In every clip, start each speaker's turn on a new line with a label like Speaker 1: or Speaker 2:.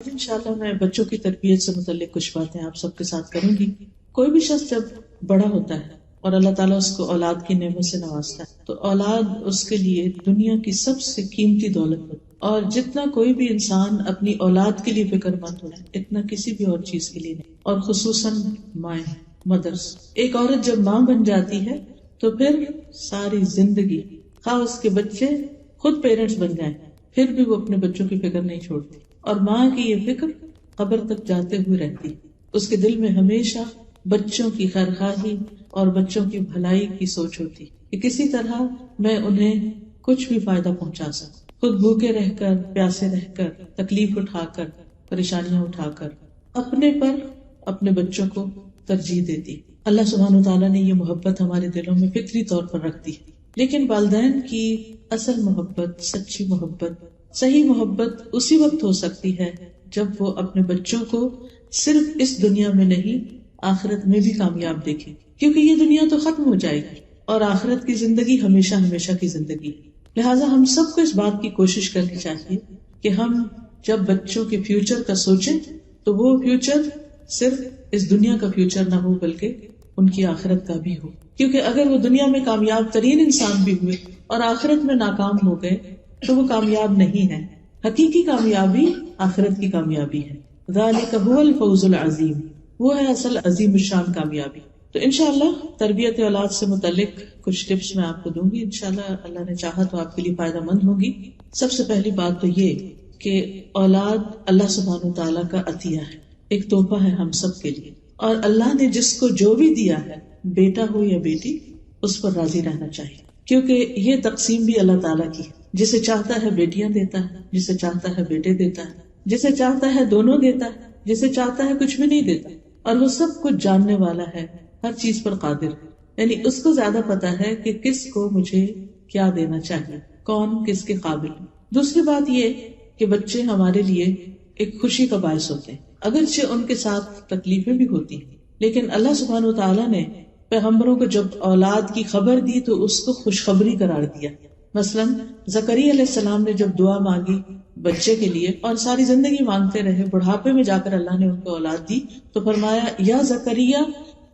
Speaker 1: انشاءاللہ میں بچوں کی تربیت سے متعلق کچھ باتیں آپ سب کے ساتھ کروں گی۔ کوئی بھی شخص جب بڑا ہوتا ہے اور اللہ تعالیٰ اس کو اولاد کی نعمت سے نوازتا ہے تو اولاد اس کے لیے دنیا کی سب سے قیمتی دولت ہوتی ہے، اور جتنا کوئی بھی انسان اپنی اولاد کے لیے فکر مند ہوتا ہے اتنا کسی بھی اور چیز کے لیے نہیں، اور خصوصاً مائیں، مدرس۔ ایک عورت جب ماں بن جاتی ہے تو پھر ساری زندگی، خواہ اس کے بچے خود پیرنٹس بن جائیں، پھر بھی وہ اپنے بچوں کی فکر نہیں چھوڑتی، اور ماں کی یہ فکر قبر تک جاتے ہوئے رہتی۔ اس کے دل میں ہمیشہ بچوں کی خیرخواہی اور بچوں کی بھلائی کی سوچ ہوتی کہ کسی طرح میں انہیں کچھ بھی فائدہ پہنچا سکوں، خود بھوکے رہ کر، پیاسے رہ کر، تکلیف اٹھا کر، پریشانیاں اٹھا کر، اپنے پر اپنے بچوں کو ترجیح دیتی۔ اللہ سبحانہ وتعالیٰ نے یہ محبت ہمارے دلوں میں فطری طور پر رکھ دی، لیکن والدین کی اصل محبت، سچی محبت، صحیح محبت اسی وقت ہو سکتی ہے جب وہ اپنے بچوں کو صرف اس دنیا میں نہیں آخرت میں بھی کامیاب دیکھیں، کیونکہ یہ دنیا تو ختم ہو جائے گی اور آخرت کی زندگی ہمیشہ ہمیشہ کی زندگی۔ لہٰذا ہم سب کو اس بات کی کوشش کرنی چاہیے کہ ہم جب بچوں کے فیوچر کا سوچیں تو وہ فیوچر صرف اس دنیا کا فیوچر نہ ہو بلکہ ان کی آخرت کا بھی ہو، کیونکہ اگر وہ دنیا میں کامیاب ترین انسان بھی ہوئے اور آخرت میں ناکام ہو گئے تو وہ کامیاب نہیں ہے۔ حقیقی کامیابی آخرت کی کامیابی ہے۔ ذالک هو الفوز العظیم، وہ ہے اصل عظیم الشان کامیابی۔ تو انشاءاللہ تربیت اولاد سے متعلق کچھ ٹپس میں آپ کو دوں گی، انشاءاللہ اللہ نے چاہا تو آپ کے لیے فائدہ مند ہوگی۔ سب سے پہلی بات تو یہ کہ اولاد اللہ سبحانہ وتعالیٰ کا عطیہ ہے، ایک تحفہ ہے ہم سب کے لیے، اور اللہ نے جس کو جو بھی دیا ہے، بیٹا ہو یا بیٹی، اس پر راضی رہنا چاہیے، کیونکہ یہ تقسیم بھی اللہ تعالیٰ کی ہے۔ جسے چاہتا ہے بیٹیاں دیتا ہے، جسے چاہتا ہے بیٹے دیتا ہے، جسے چاہتا ہے دونوں دیتا ہے، جسے چاہتا ہے کچھ بھی نہیں دیتا، اور وہ سب کچھ جاننے والا ہے، ہر چیز پر قادر ہے، یعنی اس کو زیادہ پتا ہے کہ کس کو مجھے کیا دینا چاہیے، کون کس کے قابل ہے۔ دوسری بات یہ کہ بچے ہمارے لیے ایک خوشی کا باعث ہوتے ہیں، اگرچہ ان کے ساتھ تکلیفیں بھی ہوتی ہیں، لیکن اللہ سبحانہ وتعالیٰ نے پیغمبروں کو جب اولاد کی خبر دی تو اس کو خوشخبری قرار دیا۔ مثلاً زکریا علیہ السلام نے جب دعا مانگی بچے کے لیے اور ساری زندگی مانگتے رہے، بڑھاپے میں جا کر اللہ نے ان کو اولاد دی تو فرمایا یا زکریا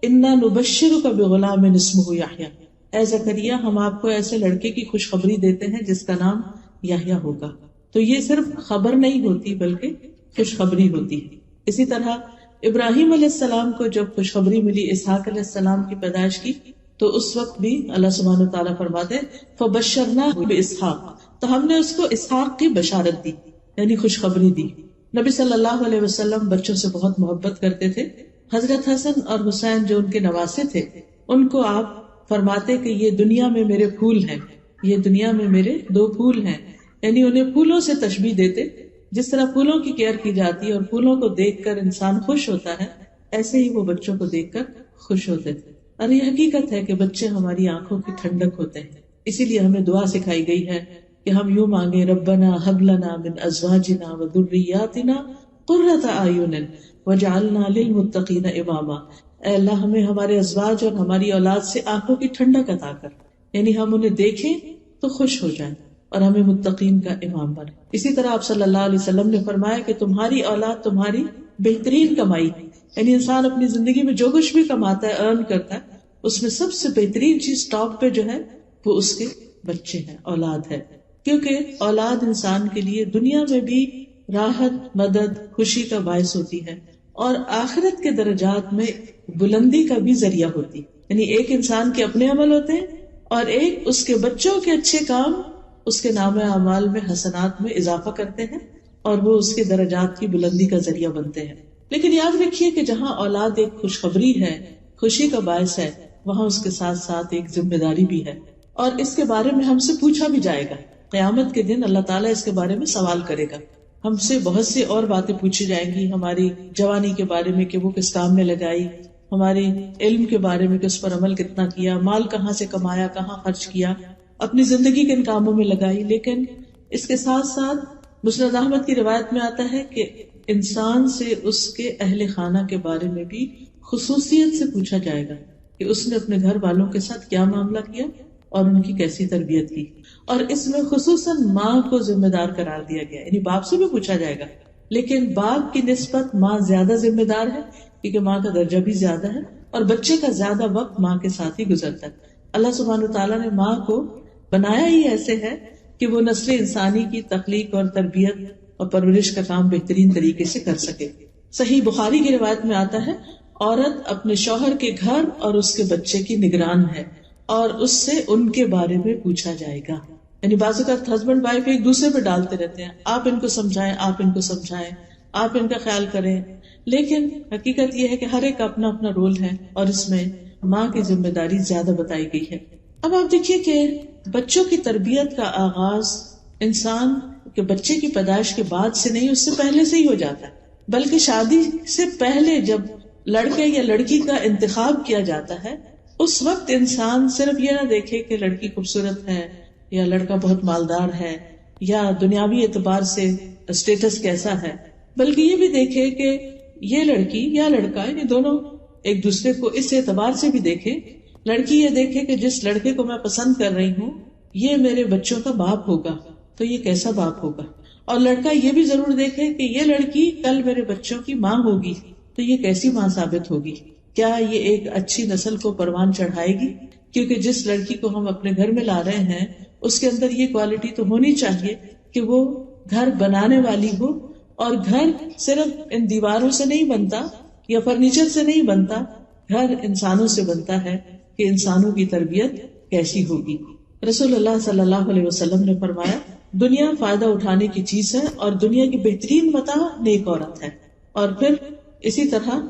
Speaker 1: انا نبشرک بغلام اسمہ یحییٰ، اے زکریا ہم آپ کو ایسے لڑکے کی خوشخبری دیتے ہیں جس کا نام یحییٰ ہوگا۔ تو یہ صرف خبر نہیں ہوتی بلکہ خوشخبری ہوتی ہے۔ اسی طرح ابراہیم علیہ السلام کو جب خوشخبری ملی اسحاق علیہ السلام کی پیدائش کی تو اس وقت بھی اللہ سبحانہ وتعالیٰ فرماتے فبشرناہ باسحاق، تو ہم نے اس کو اسحاق کی بشارت دی، یعنی خوشخبری دی۔ نبی صلی اللہ علیہ وسلم بچوں سے بہت محبت کرتے تھے۔ حضرت حسن اور حسین جو ان کے نواسے تھے، ان کو آپ فرماتے کہ یہ دنیا میں میرے پھول ہیں، یہ دنیا میں میرے دو پھول ہیں، یعنی انہیں پھولوں سے تشبیہ دیتے۔ جس طرح پھولوں کی کیئر کی جاتی ہے اور پھولوں کو دیکھ کر انسان خوش ہوتا ہے، ایسے ہی وہ بچوں کو دیکھ کر خوش ہوتے تھے۔ اور یہ حقیقت ہے کہ بچے ہماری آنکھوں کی ٹھنڈک ہوتے ہیں، اسی لیے ہمیں دعا سکھائی گئی ہے کہ ہم یوں مانگے ربنا ہب لنا من ازواجنا وذریاتنا قرۃ اعین واجعلنا للمتقین اماما، اے اللہ ہمیں ہمارے ازواج اور ہماری اولاد سے آنکھوں کی ٹھنڈک عطا کر، یعنی ہم انہیں دیکھیں تو خوش ہو جائیں اور ہمیں متقین کا امام بنے۔ اسی طرح آپ صلی اللہ علیہ وسلم نے فرمایا کہ تمہاری اولاد تمہاری بہترین کمائی، یعنی انسان اپنی زندگی میں جو کچھ بھی کماتا ہے، ارن کرتا ہے، اس میں سب سے بہترین چیز ٹاپ پہ جو ہے وہ اس کے بچے ہیں، اولاد ہے، کیونکہ اولاد انسان کے لیے دنیا میں بھی راحت، مدد، خوشی کا باعث ہوتی ہے اور آخرت کے درجات میں بلندی کا بھی ذریعہ ہوتی ہے۔ یعنی ایک انسان کے اپنے عمل ہوتے ہیں اور ایک اس کے بچوں کے اچھے کام اس کے نام اعمال میں، حسنات میں اضافہ کرتے ہیں اور وہ اس کے درجات کی بلندی کا ذریعہ بنتے ہیں۔ لیکن یاد رکھیے کہ جہاں اولاد ایک خوشخبری ہے، خوشی کا باعث ہے، وہاں اس کے ساتھ ساتھ ایک ذمہ داری بھی ہے، اور اس کے بارے میں ہم سے پوچھا بھی جائے گا۔ قیامت کے دن اللہ تعالیٰ اس کے بارے میں سوال کرے گا، ہم سے بہت سی اور باتیں پوچھی جائیں گی، ہماری جوانی کے بارے میں کہ وہ کس کام میں لگائی، ہماری علم کے بارے میں کہ اس پر عمل کتنا کیا، مال کہاں سے کمایا، کہاں خرچ کیا، اپنی زندگی کن کاموں میں لگائی۔ لیکن اس کے ساتھ ساتھ مسند احمد کی روایت میں آتا ہے کہ انسان سے اس کے اہل خانہ کے بارے میں بھی خصوصیت سے پوچھا جائے گا کہ اس نے اپنے گھر والوں کے ساتھ کیا معاملہ کیا اور ان کی کیسی تربیت کی، اور اس میں خصوصاً ماں کو ذمہ دار قرار دیا گیا، یعنی باپ سے بھی پوچھا جائے گا لیکن باپ کی نسبت ماں زیادہ ذمہ دار ہے، کیونکہ ماں کا درجہ بھی زیادہ ہے اور بچے کا زیادہ وقت ماں کے ساتھ ہی گزرتا ہے. اللہ سبحانہ تعالیٰ نے ماں کو بنایا ہی ایسے ہے کہ وہ نسل انسانی کی تخلیق اور تربیت اور پرورش کا کام بہترین طریقے سے کر سکے. صحیح بخاری کی روایت میں آتا ہے، عورت اپنے شوہر کے گھر اور اس کے بچے کی نگران ہے اور اس سے ان کے بارے میں پوچھا جائے گا. یعنی بعض اوقات ہسبینڈ وائف ایک دوسرے پہ ڈالتے رہتے ہیں، آپ ان کو سمجھائیں، آپ ان کو سمجھائیں، آپ ان کا خیال کریں، لیکن حقیقت یہ ہے کہ ہر ایک کا اپنا اپنا رول ہے اور اس میں ماں کی ذمہ داری زیادہ بتائی گئی ہے. اب آپ دیکھیے کہ بچوں کی تربیت کا آغاز انسان کے بچے کی پیدائش کے بعد سے نہیں، اس سے پہلے سے ہی ہو جاتا ہے. بلکہ شادی سے پہلے جب لڑکے یا لڑکی کا انتخاب کیا جاتا ہے، اس وقت انسان صرف یہ نہ دیکھے کہ لڑکی خوبصورت ہے یا لڑکا بہت مالدار ہے یا دنیاوی اعتبار سے اسٹیٹس کیسا ہے، بلکہ یہ بھی دیکھے کہ یہ لڑکی یا لڑکا یہ دونوں ایک دوسرے کو اس اعتبار سے بھی دیکھے. لڑکی یہ دیکھے کہ جس لڑکے کو میں پسند کر رہی ہوں یہ میرے بچوں کا باپ ہوگا تو یہ کیسا باپ ہوگا، اور لڑکا یہ بھی ضرور دیکھے کہ یہ لڑکی کل میرے بچوں کی ماں ہوگی تو یہ کیسی ماں ثابت ہوگی، کیا یہ ایک اچھی نسل کو پروان چڑھائے گی. کیونکہ جس لڑکی کو ہم اپنے گھر میں لا رہے ہیں اس کے اندر یہ کوالٹی تو ہونی چاہیے کہ وہ گھر بنانے والی ہو، اور گھر صرف ان دیواروں سے نہیں بنتا یا فرنیچر سے نہیں بنتا، گھر انسانوں سے بنتا ہے کہ انسانوں کی تربیت کیسی ہوگی. رسول اللہ صلی اللہ علیہ وسلم نے فرمایا، دنیا فائدہ اٹھانے کی چیز ہے اور دنیا کی بہترین متاع نیک عورت ہے. اور پھر اسی طرح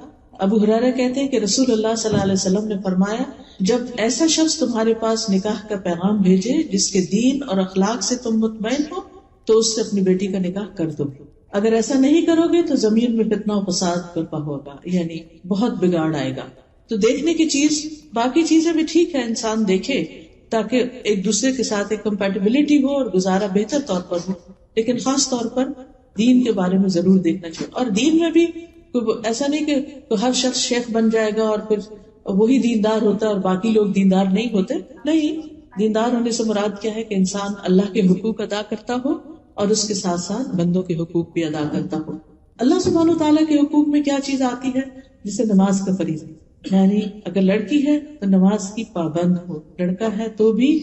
Speaker 1: ابو ہریرہ کہتے ہیں کہ رسول اللہ صلی اللہ علیہ وسلم نے فرمایا، جب ایسا شخص تمہارے پاس نکاح کا پیغام بھیجے جس کے دین اور اخلاق سے تم مطمئن ہو تو اس سے اپنی بیٹی کا نکاح کر دو. اگر ایسا نہیں کرو گے تو زمین میں فتنہ و فساد برپا ہوگا، یعنی بہت بگاڑ آئے گا. تو دیکھنے کی چیز، باقی چیزیں بھی ٹھیک ہے انسان دیکھے تاکہ ایک دوسرے کے ساتھ ایک کمپیٹیبلٹی ہو اور گزارا بہتر طور پر ہو، لیکن خاص طور پر دین کے بارے میں ضرور دیکھنا چاہیے. اور دین میں بھی ایسا نہیں کہ ہر شخص شیخ بن جائے گا اور پھر وہی دیندار ہوتا ہے اور باقی لوگ دیندار نہیں ہوتے. نہیں، دیندار ہونے سے مراد کیا ہے کہ انسان اللہ کے حقوق ادا کرتا ہو اور اس کے ساتھ ساتھ بندوں کے حقوق بھی ادا کرتا ہو. اللہ سبحانہ و تعالیٰ کے حقوق میں کیا چیز آتی ہے؟ جسے نماز کا فریضہ، یعنی اگر لڑکی ہے تو نماز کی پابند ہو، لڑکا ہے تو بھی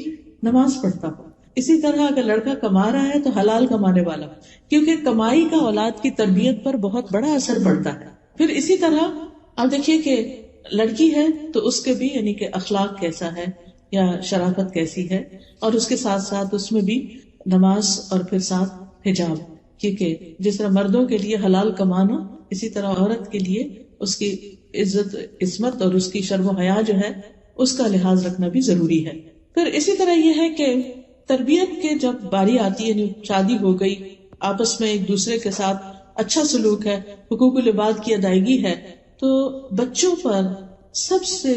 Speaker 1: نماز پڑھتا ہو. اسی طرح اگر لڑکا کما رہا ہے تو حلال کمانے والا، کیونکہ کمائی کا اولاد کی تربیت پر بہت بڑا اثر پڑتا ہے. پھر اسی طرح آپ دیکھیے کہ لڑکی ہے تو اس کے بھی یعنی کہ اخلاق کیسا ہے یا شرافت کیسی ہے، اور اس کے ساتھ ساتھ اس میں بھی نماز اور پھر ساتھ حجاب، کیونکہ جس طرح مردوں کے لیے حلال کمانا اسی طرح عورت کے لیے اس کی عزت عصمت اور اس کی شرم و حیا جو ہے اس کا لحاظ رکھنا بھی ضروری ہے. پھر اسی طرح یہ ہے کہ تربیت کے جب باری آتی ہے، یعنی شادی ہو گئی، آپس میں ایک دوسرے کے ساتھ اچھا سلوک ہے، حقوق العباد کی ادائیگی ہے، تو بچوں پر سب سے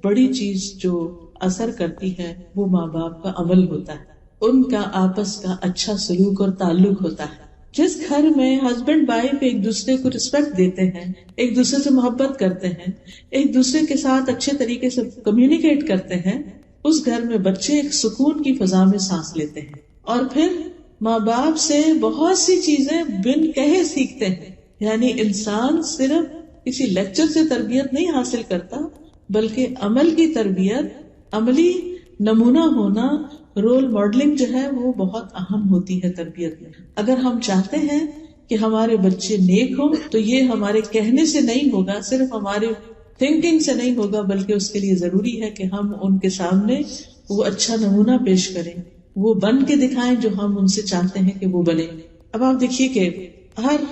Speaker 1: بڑی چیز جو اثر کرتی ہے وہ ماں باپ کا عمل ہوتا ہے، ان کا آپس کا اچھا سلوک اور تعلق ہوتا ہے. جس گھر میں ہسبینڈ وائف ایک دوسرے کو رسپیکٹ دیتے ہیں، ایک دوسرے سے محبت کرتے ہیں، ایک دوسرے کے ساتھ اچھے طریقے سے کمیونیکیٹ کرتے ہیں، اس گھر میں بچے ایک سکون کی فضا میں سانس لیتے ہیں. اور پھر ماں باپ سے بہت سی چیزیں بن کہے سیکھتے ہیں. یعنی انسان صرف کسی لیکچر سے تربیت نہیں حاصل کرتا، بلکہ عمل کی تربیت، عملی نمونہ ہونا، رول ماڈلنگ جو ہے وہ بہت اہم ہوتی ہے تربیت میں. اگر ہم چاہتے ہیں کہ ہمارے بچے نیک ہوں تو یہ ہمارے کہنے سے نہیں ہوگا، صرف ہمارے تھنکنگ سے نہیں ہوگا، بلکہ اس کے لیے ضروری ہے کہ ہم ان کے سامنے وہ اچھا نمونہ پیش کریں، وہ بن کے دکھائیں جو ہم ان سے چاہتے ہیں کہ وہ بنے. اب آپ دیکھیے کہ ہر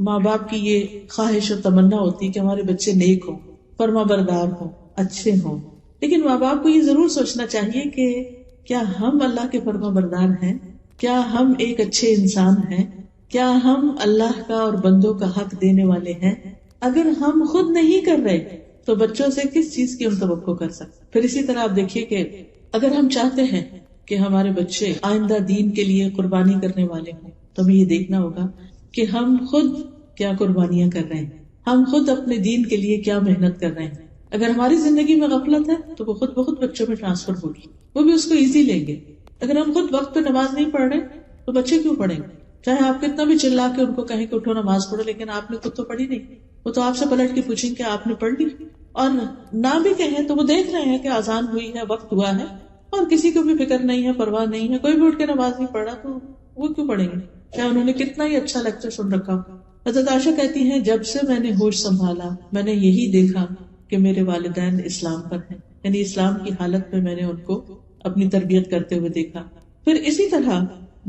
Speaker 1: ماں باپ کی یہ خواہش اور تمنا ہوتی ہے کہ ہمارے بچے نیک ہوں، فرما بردار ہوں، اچھے ہوں، لیکن ماں باپ کو یہ ضرور سوچنا چاہیے کہ کیا ہم اللہ کے فرما بردار ہیں؟ کیا ہم ایک اچھے انسان ہیں؟ کیا ہم اللہ کا اور بندوں کا حق دینے والے ہیں؟ اگر ہم خود نہیں کر رہے تو بچوں سے کس چیز کی ہم توقع کر سکتے؟ پھر اسی طرح آپ دیکھیے کہ اگر ہم چاہتے ہیں کہ ہمارے بچے آئندہ دین کے لیے قربانی کرنے والے ہوں تو ہمیں یہ دیکھنا ہوگا کہ ہم خود کیا قربانیاں کر رہے ہیں، ہم خود اپنے دین کے لیے کیا محنت کر رہے ہیں. اگر ہماری زندگی میں غفلت ہے تو وہ خود بخود بچوں میں ٹرانسفر ہوگی، وہ بھی اس کو ایزی لیں گے. اگر ہم خود وقت پہ نماز نہیں پڑھ رہے تو بچے کیوں پڑھیں گے؟ چاہے آپ کتنا بھی چلا کے ان کو کہیں کہ اٹھو نماز پڑھو، لیکن آپ نے خود تو پڑھی نہیں. وہ تو آپ سے پلٹ کے پوچھیں کہ آپ نے پڑھ لی، اور نہ بھی کہیں تو وہ دیکھ رہے ہیں کہ اذان ہوئی ہے، وقت ہوا ہے، اور کسی کو بھی فکر نہیں ہے، پرواہ نہیں ہے، کوئی بھی اٹھ کے نماز نہیں پڑھا تو وہ کیوں پڑھیں گے، چاہے انہوں نے کتنا ہی اچھا لیکچر سن رکھا ہو. حضرت عائشہ کہتی ہیں جب سے میں نے ہوش سنبھالا میں نے یہی دیکھا کہ میرے والدین اسلام پر ہیں، یعنی اسلام کی حالت میں نے ان کو اپنی تربیت کرتے ہوئے دیکھا. پھر اسی طرح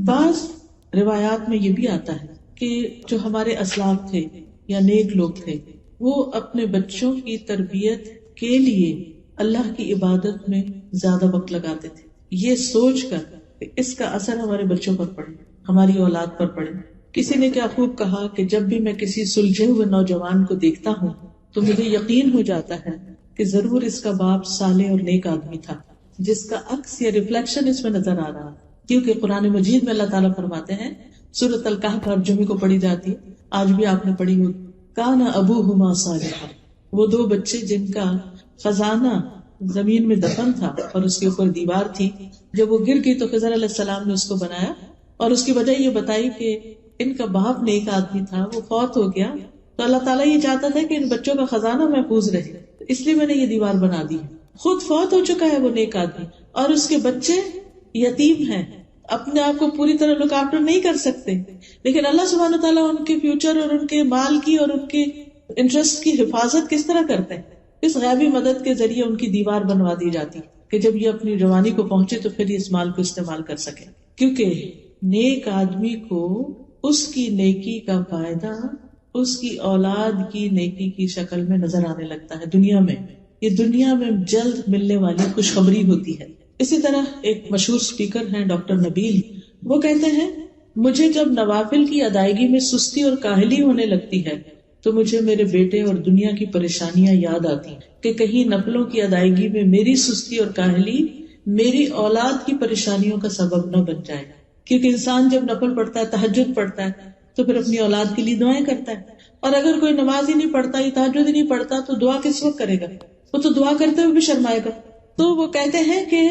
Speaker 1: بعض روایات میں یہ بھی آتا ہے کہ جو ہمارے اسلاف تھے یا نیک لوگ تھے وہ اپنے بچوں کی تربیت کے لیے اللہ کی عبادت میں زیادہ وقت لگاتے تھے، یہ سوچ کر کہ اس کا اثر ہمارے بچوں پر پڑے، ہماری اولاد پر پڑے. کسی نے کیا خوب کہا کہ جب بھی میں کسی سلجھے ہوئے نوجوان کو دیکھتا ہوں تو مجھے یقین ہو جاتا ہے کہ ضرور اس کا باپ صالح اور نیک آدمی تھا، جس کا عکس یا ریفلیکشن اس میں نظر آ رہا. کیونکہ قرآن مجید میں اللہ تعالیٰ فرماتے ہیں، سورۃ الکہف ہر جمعے کو پڑھی جاتی ہے، آج بھی آپ نے پڑھی ہوگی، کان ابوہما صالحا، وہ دو بچے جن کا خزانہ زمین میں دفن تھا اور اس کے اوپر دیوار تھی، جب وہ گر گئی تو خضر علیہ السلام نے اس کو بنایا، اور اس کی وجہ یہ بتائی کہ ان کا باپ نیک آدمی تھا، وہ فوت ہو گیا تو اللہ تعالیٰ یہ چاہتا تھا کہ ان بچوں کا خزانہ محفوظ رہے، اس لیے میں نے یہ دیوار بنا دی. خود فوت ہو چکا ہے وہ نیک آدمی، اور اس کے بچے یتیم ہیں، اپنے آپ کو پوری طرح لک آفٹر نہیں کر سکتے، لیکن اللہ سبحانہ تعالیٰ ان کے فیوچر اور ان کے مال کی اور ان کے انٹرسٹ کی حفاظت کس طرح کرتے ہیں، اس غیبی مدد کے ذریعے ان کی دیوار بنوا دی جاتی کہ جب یہ اپنی جوانی کو پہنچے تو پھر اس مال کو استعمال کر سکے. کیونکہ نیک آدمی کو اس کی نیکی کا فائدہ اس کی اولاد کی نیکی کی شکل میں نظر آنے لگتا ہے دنیا میں، یہ دنیا میں جلد ملنے والی خوشخبری ہوتی ہے. اسی طرح ایک مشہور سپیکر ہیں ڈاکٹر نبیل، وہ کہتے ہیں مجھے جب نوافل کی ادائیگی میں سستی اور کاہلی ہونے لگتی ہے تو مجھے میرے بیٹے اور دنیا کی پریشانیاں یاد آتی کہ کہیں نفلوں کی ادائیگی میں میری سستی اور کاہلی میری اولاد کی پریشانیوں کا سبب نہ بن جائے. کیونکہ انسان جب نفل پڑھتا ہے، تہجد پڑھتا ہے، تو پھر اپنی اولاد کے لیے دعائیں کرتا ہے، اور اگر کوئی نماز ہی نہیں پڑھتا یا تہجد ہی نہیں پڑھتا تو دعا کس وقت کرے گا، وہ تو دعا کرتے ہوئے بھی شرمائے گا. تو وہ کہتے ہیں کہ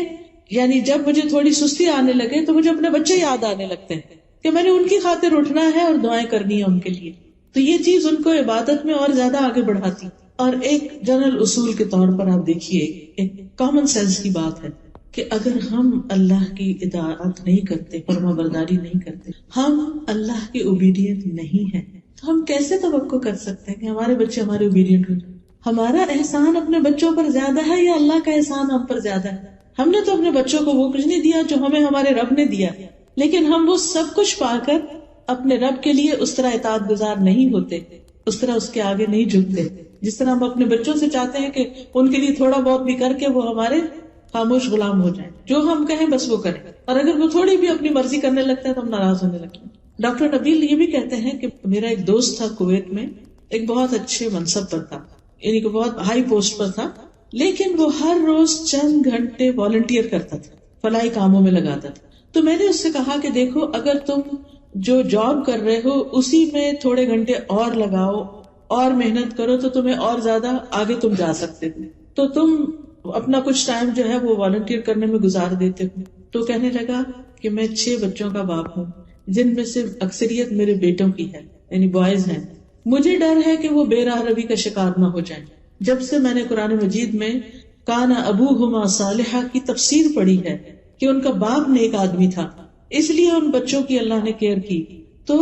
Speaker 1: یعنی جب مجھے تھوڑی سستی آنے لگے تو مجھے اپنے بچے یاد آنے لگتے ہیں کہ میں نے ان کی خاطر اٹھنا ہے اور دعائیں کرنی ہے ان کے لیے. تو یہ چیز ان کو عبادت میں اور زیادہ آگے بڑھاتی. اور ایک جنرل اصول کے طور پر آپ دیکھیے، ایک کامن سینس کی بات ہے کہ اگر ہم اللہ کی اطاعت نہیں کرتے، فرما برداری نہیں کرتے، ہم اللہ کے اوبیڈینٹ نہیں ہیں، تو ہم کیسے توقع کر سکتے ہیں کہ ہمارے بچے ہمارے اوبیڈینٹ ہو جائیں؟ ہمارا احسان اپنے بچوں پر زیادہ ہے یا اللہ کا احسان ہم پر زیادہ ہے؟ ہم نے تو اپنے بچوں کو وہ کچھ نہیں دیا جو ہمیں ہمارے رب نے دیا، لیکن ہم وہ سب کچھ پا کر اپنے رب کے لیے اس طرح اطاعت گزار نہیں ہوتے، اس طرح اس کے آگے نہیں جھکتے جس طرح ہم اپنے بچوں سے چاہتے ہیں کہ ان کے لیے تھوڑا بہت بھی کر کے وہ ہمارے خاموش غلام ہو جائیں، جو ہم کہیں بس وہ کریں، اور اگر وہ تھوڑی بھی اپنی مرضی کرنے لگتا ہے تو ہم ناراض ہونے لگتے ہیں. ڈاکٹر نبیل یہ بھی کہتے ہیں کہ میرا ایک دوست تھا کویت میں، ایک بہت اچھے منصب پر تھا، یعنی کہ بہت ہائی پوسٹ پر تھا، لیکن وہ ہر روز چند گھنٹے والنٹیئر کرتا تھا، فلاحی کاموں میں لگاتا تھا. تو میں نے اس سے کہا کہ دیکھو اگر تم جو جاب کر رہے ہو اسی میں تھوڑے گھنٹے اور لگاؤ اور محنت کرو تو تمہیں اور زیادہ آگے تم جا سکتے ہو، تو تم اپنا کچھ ٹائم جو ہے وہ والنٹیئر کرنے میں گزار دیتے ہو. تو کہنے لگا کہ میں 6 بچوں کا باپ ہوں جن میں سے اکثریت میرے بیٹوں کی ہے، یعنی بوائز ہیں، مجھے ڈر ہے کہ وہ بے راہ روی کا شکار نہ ہو جائیں. جب سے میں نے قرآن مجید میں کان ابوہما صالحا کی تفسیر پڑھی ہے کہ ان کا باپ نیک آدمی تھا، اس لیے ان بچوں کی اللہ نے کیئر کی، تو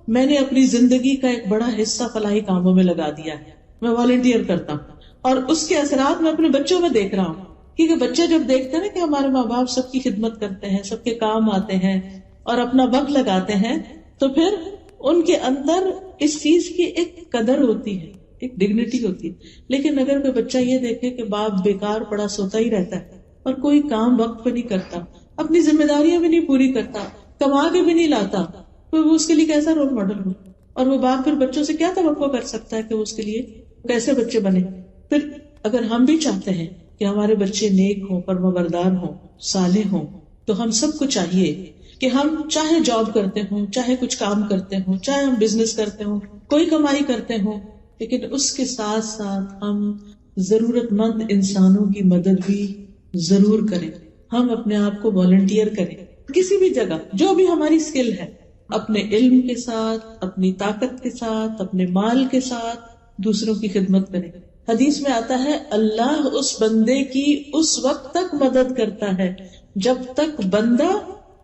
Speaker 1: میں نے اپنی زندگی کا ایک بڑا حصہ فلاحی کاموں میں لگا دیا ہے، میں والنٹیئر کرتا ہوں، اور اس کے اثرات میں اپنے بچوں میں دیکھ رہا ہوں. کیونکہ بچے جب دیکھتے ہیں نا کہ ہمارے ماں باپ سب کی خدمت کرتے ہیں، سب کے کام آتے ہیں اور اپنا وقت لگاتے ہیں، تو پھر ان کے اندر اس چیز کی ایک قدر ہوتی ہے، ایک ڈگنیٹی ہوتی ہے. لیکن اگر کوئی بچہ یہ دیکھے کہ باپ بیکار پڑا سوتا ہی رہتا ہے اور کوئی کام وقت پہ نہیں کرتا، اپنی ذمہ داریاں بھی نہیں پوری کرتا، کما کے بھی نہیں لاتا، تو وہ اس کے لیے کیسا رول ماڈل ہو؟ اور وہ باپ پھر بچوں سے کیا توقع کر سکتا ہے کہ وہ اس کے لیے کیسے بچے بنے؟ پھر اگر ہم بھی چاہتے ہیں کہ ہمارے بچے نیک ہوں، فرمانبردار ہوں، صالح ہوں، تو ہم سب کو چاہیے کہ ہم چاہے جاب کرتے ہوں، چاہے کچھ کام کرتے ہوں، چاہے ہم بزنس کرتے ہوں، کوئی کمائی کرتے ہوں، لیکن اس کے ساتھ ساتھ ہم ضرورت مند انسانوں کی مدد بھی ضرور کریں. ہم اپنے آپ کو والنٹیئر کریں کسی بھی جگہ، جو بھی ہماری اسکل ہے. اپنے علم کے ساتھ، اپنی طاقت کے ساتھ، اپنے مال کے ساتھ دوسروں کی خدمت کریں. حدیث میں آتا ہے اللہ اس بندے کی اس وقت تک مدد کرتا ہے جب تک بندہ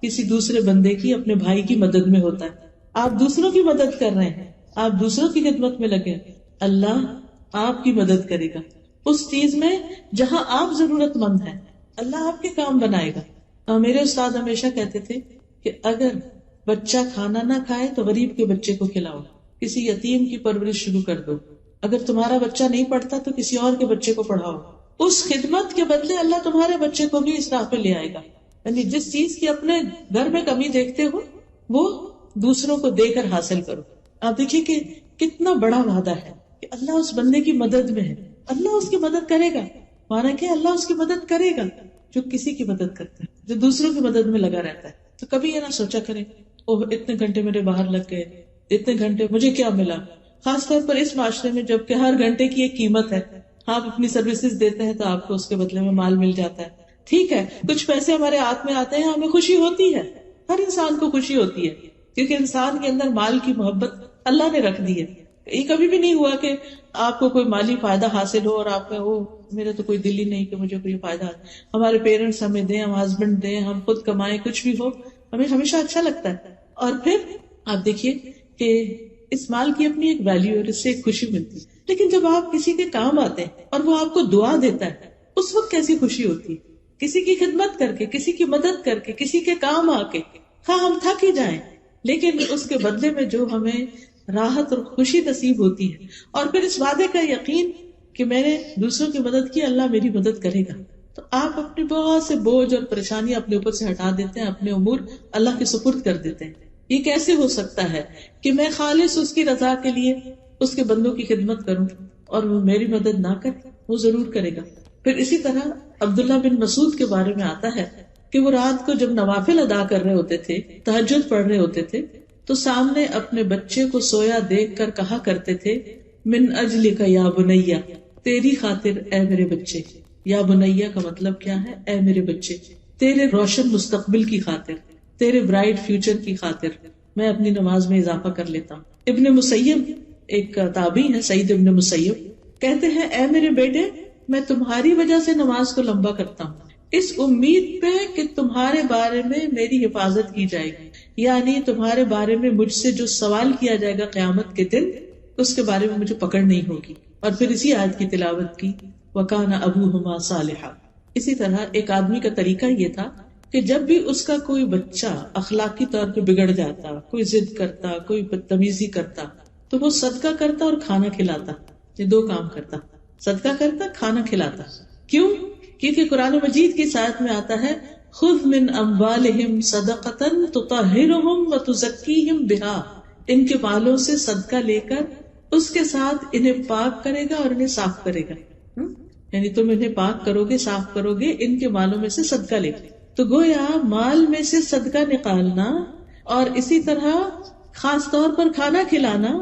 Speaker 1: کسی دوسرے بندے کی، اپنے بھائی کی مدد میں ہوتا ہے. آپ دوسروں کی مدد کر رہے ہیں، آپ دوسروں کی خدمت میں لگے، اللہ آپ کی مدد کرے گا اس چیز میں جہاں آپ ضرورت مند ہیں. اللہ آپ کے کام بنائے گا. میرے استاد ہمیشہ کہتے تھے کہ اگر بچہ کھانا نہ کھائے تو غریب کے بچے کو کھلاؤ، کسی یتیم کی پرورش شروع کر دو. اگر تمہارا بچہ نہیں پڑھتا تو کسی اور کے بچے کو پڑھاؤ. اس خدمت کے بدلے اللہ تمہارے بچے کو بھی اس راہ پہ لے آئے گا. یعنی جس چیز کی اپنے گھر میں کمی دیکھتے ہو وہ دوسروں کو دے کر حاصل کرو. آپ دیکھیے کہ کتنا بڑا وعدہ ہے کہ اللہ اس بندے کی مدد میں ہے، اللہ اس کی مدد کرے گا. مانا کہ اللہ اس کی مدد کرے گا جو کسی کی مدد کرتا ہے، جو دوسروں کی مدد میں لگا رہتا ہے. تو کبھی یہ نہ سوچا کرے اوہ اتنے گھنٹے میرے باہر لگ گئے، اتنے گھنٹے مجھے کیا ملا. خاص طور پر اس معاشرے میں جب کہ ہر گھنٹے کی ایک قیمت ہے. آپ اپنی سروسز دیتے ہیں تو آپ کو اس کے بدلے میں مال مل جاتا ہے. ٹھیک ہے کچھ پیسے ہمارے ہاتھ میں آتے ہیں، ہمیں خوشی ہوتی ہے، ہر انسان کو خوشی ہوتی ہے کیونکہ انسان کے اندر مال کی محبت اللہ نے رکھ دی ہے. یہ کبھی بھی نہیں ہوا کہ آپ کو کوئی مالی فائدہ حاصل ہو اور آپ کا وہ میرا تو کوئی دل ہی نہیں کہ مجھے کوئی فائدہ ہے. ہمارے پیرنٹس ہمیں دیں، ہم ہسبینڈ دیں، ہم خود کمائیں، کچھ بھی ہو ہمیں ہمیشہ اچھا لگتا ہے. اور پھر آپ دیکھیے کہ اس مال کی اپنی ایک ویلیو اور اس سے ایک خوشی ملتی ہے. لیکن جب آپ کسی کے کام آتے ہیں اور وہ آپ کو دعا دیتا ہے اس وقت کیسی خوشی ہوتی ہے. کسی کی خدمت کر کے، کسی کی مدد کر کے، کسی کے کام آ کے، ہاں ہم تھک ہی جائیں لیکن اس کے بدلے میں جو ہمیں راحت اور خوشی نصیب ہوتی ہے، اور پھر اس وعدے کا یقین کہ میں نے دوسروں کی مدد کی، اللہ میری مدد کرے گا، تو آپ اپنے بہت سے بوجھ اور پریشانیاں اپنے اوپر سے ہٹا دیتے ہیں، اپنے امور اللہ کے سپرد کر دیتے ہیں. یہ کیسے ہو سکتا ہے کہ میں خالص اس کی رضا کے لیے اس کے بندوں کی خدمت کروں اور وہ میری مدد نہ کرے؟ وہ ضرور کرے گا. پھر اسی طرح عبداللہ بن مسعود کے بارے میں آتا ہے کہ وہ رات کو جب نوافل ادا کر رہے ہوتے تھے، تہجد پڑھ رہے ہوتے تھے، تو سامنے اپنے بچے کو سویا دیکھ کر کہا کرتے تھے من اجلک یا بنیا، تیری خاطر اے میرے بچے. یا بنیا کا مطلب کیا ہے؟ اے میرے بچے، تیرے روشن مستقبل کی خاطر، تیرے برائٹ فیوچر کی خاطر میں اپنی نماز میں اضافہ کر لیتا ہوں. ابن مسیب ایک تابعی ہے، سعید ابن مسیب، کہتے ہیں اے میرے بیٹے میں تمہاری وجہ سے نماز کو لمبا کرتا ہوں اس امید پہ کہ تمہارے بارے میں میری حفاظت کی جائے گی، یعنی تمہارے بارے میں مجھ سے جو سوال کیا جائے گا قیامت کے دن اس کے بارے میں مجھے پکڑ نہیں ہوگی. اور پھر اسی آیت کی تلاوت کی وَكَانَ أَبُوهُمَا صَالِحًا. اسی طرح ایک آدمی کا طریقہ یہ تھا کہ جب بھی اس کا کوئی بچہ اخلاقی طور پہ بگڑ جاتا، کوئی ضد کرتا، کوئی بدتمیزی کرتا، تو وہ صدقہ کرتا اور کھانا کھلاتا. یہ دو کام کرتا، صدقہ کرتا، کھانا کھلاتا. کیوں؟ کیونکہ قرآن مجید کی آیت میں آتا ہے خذ من اموالہم صدقۃ تطہرہم وتزکیہم بہا، ان کے مالوں سے صدقہ لے کر اس کے ساتھ انہیں پاک کرے گا اور انہیں صاف کرے گا. یعنی تم انہیں پاک کرو گے، صاف کرو گے ان کے مالوں میں سے صدقہ لے کر. تو گویا مال میں سے صدقہ نکالنا اور اسی طرح خاص طور پر کھانا کھلانا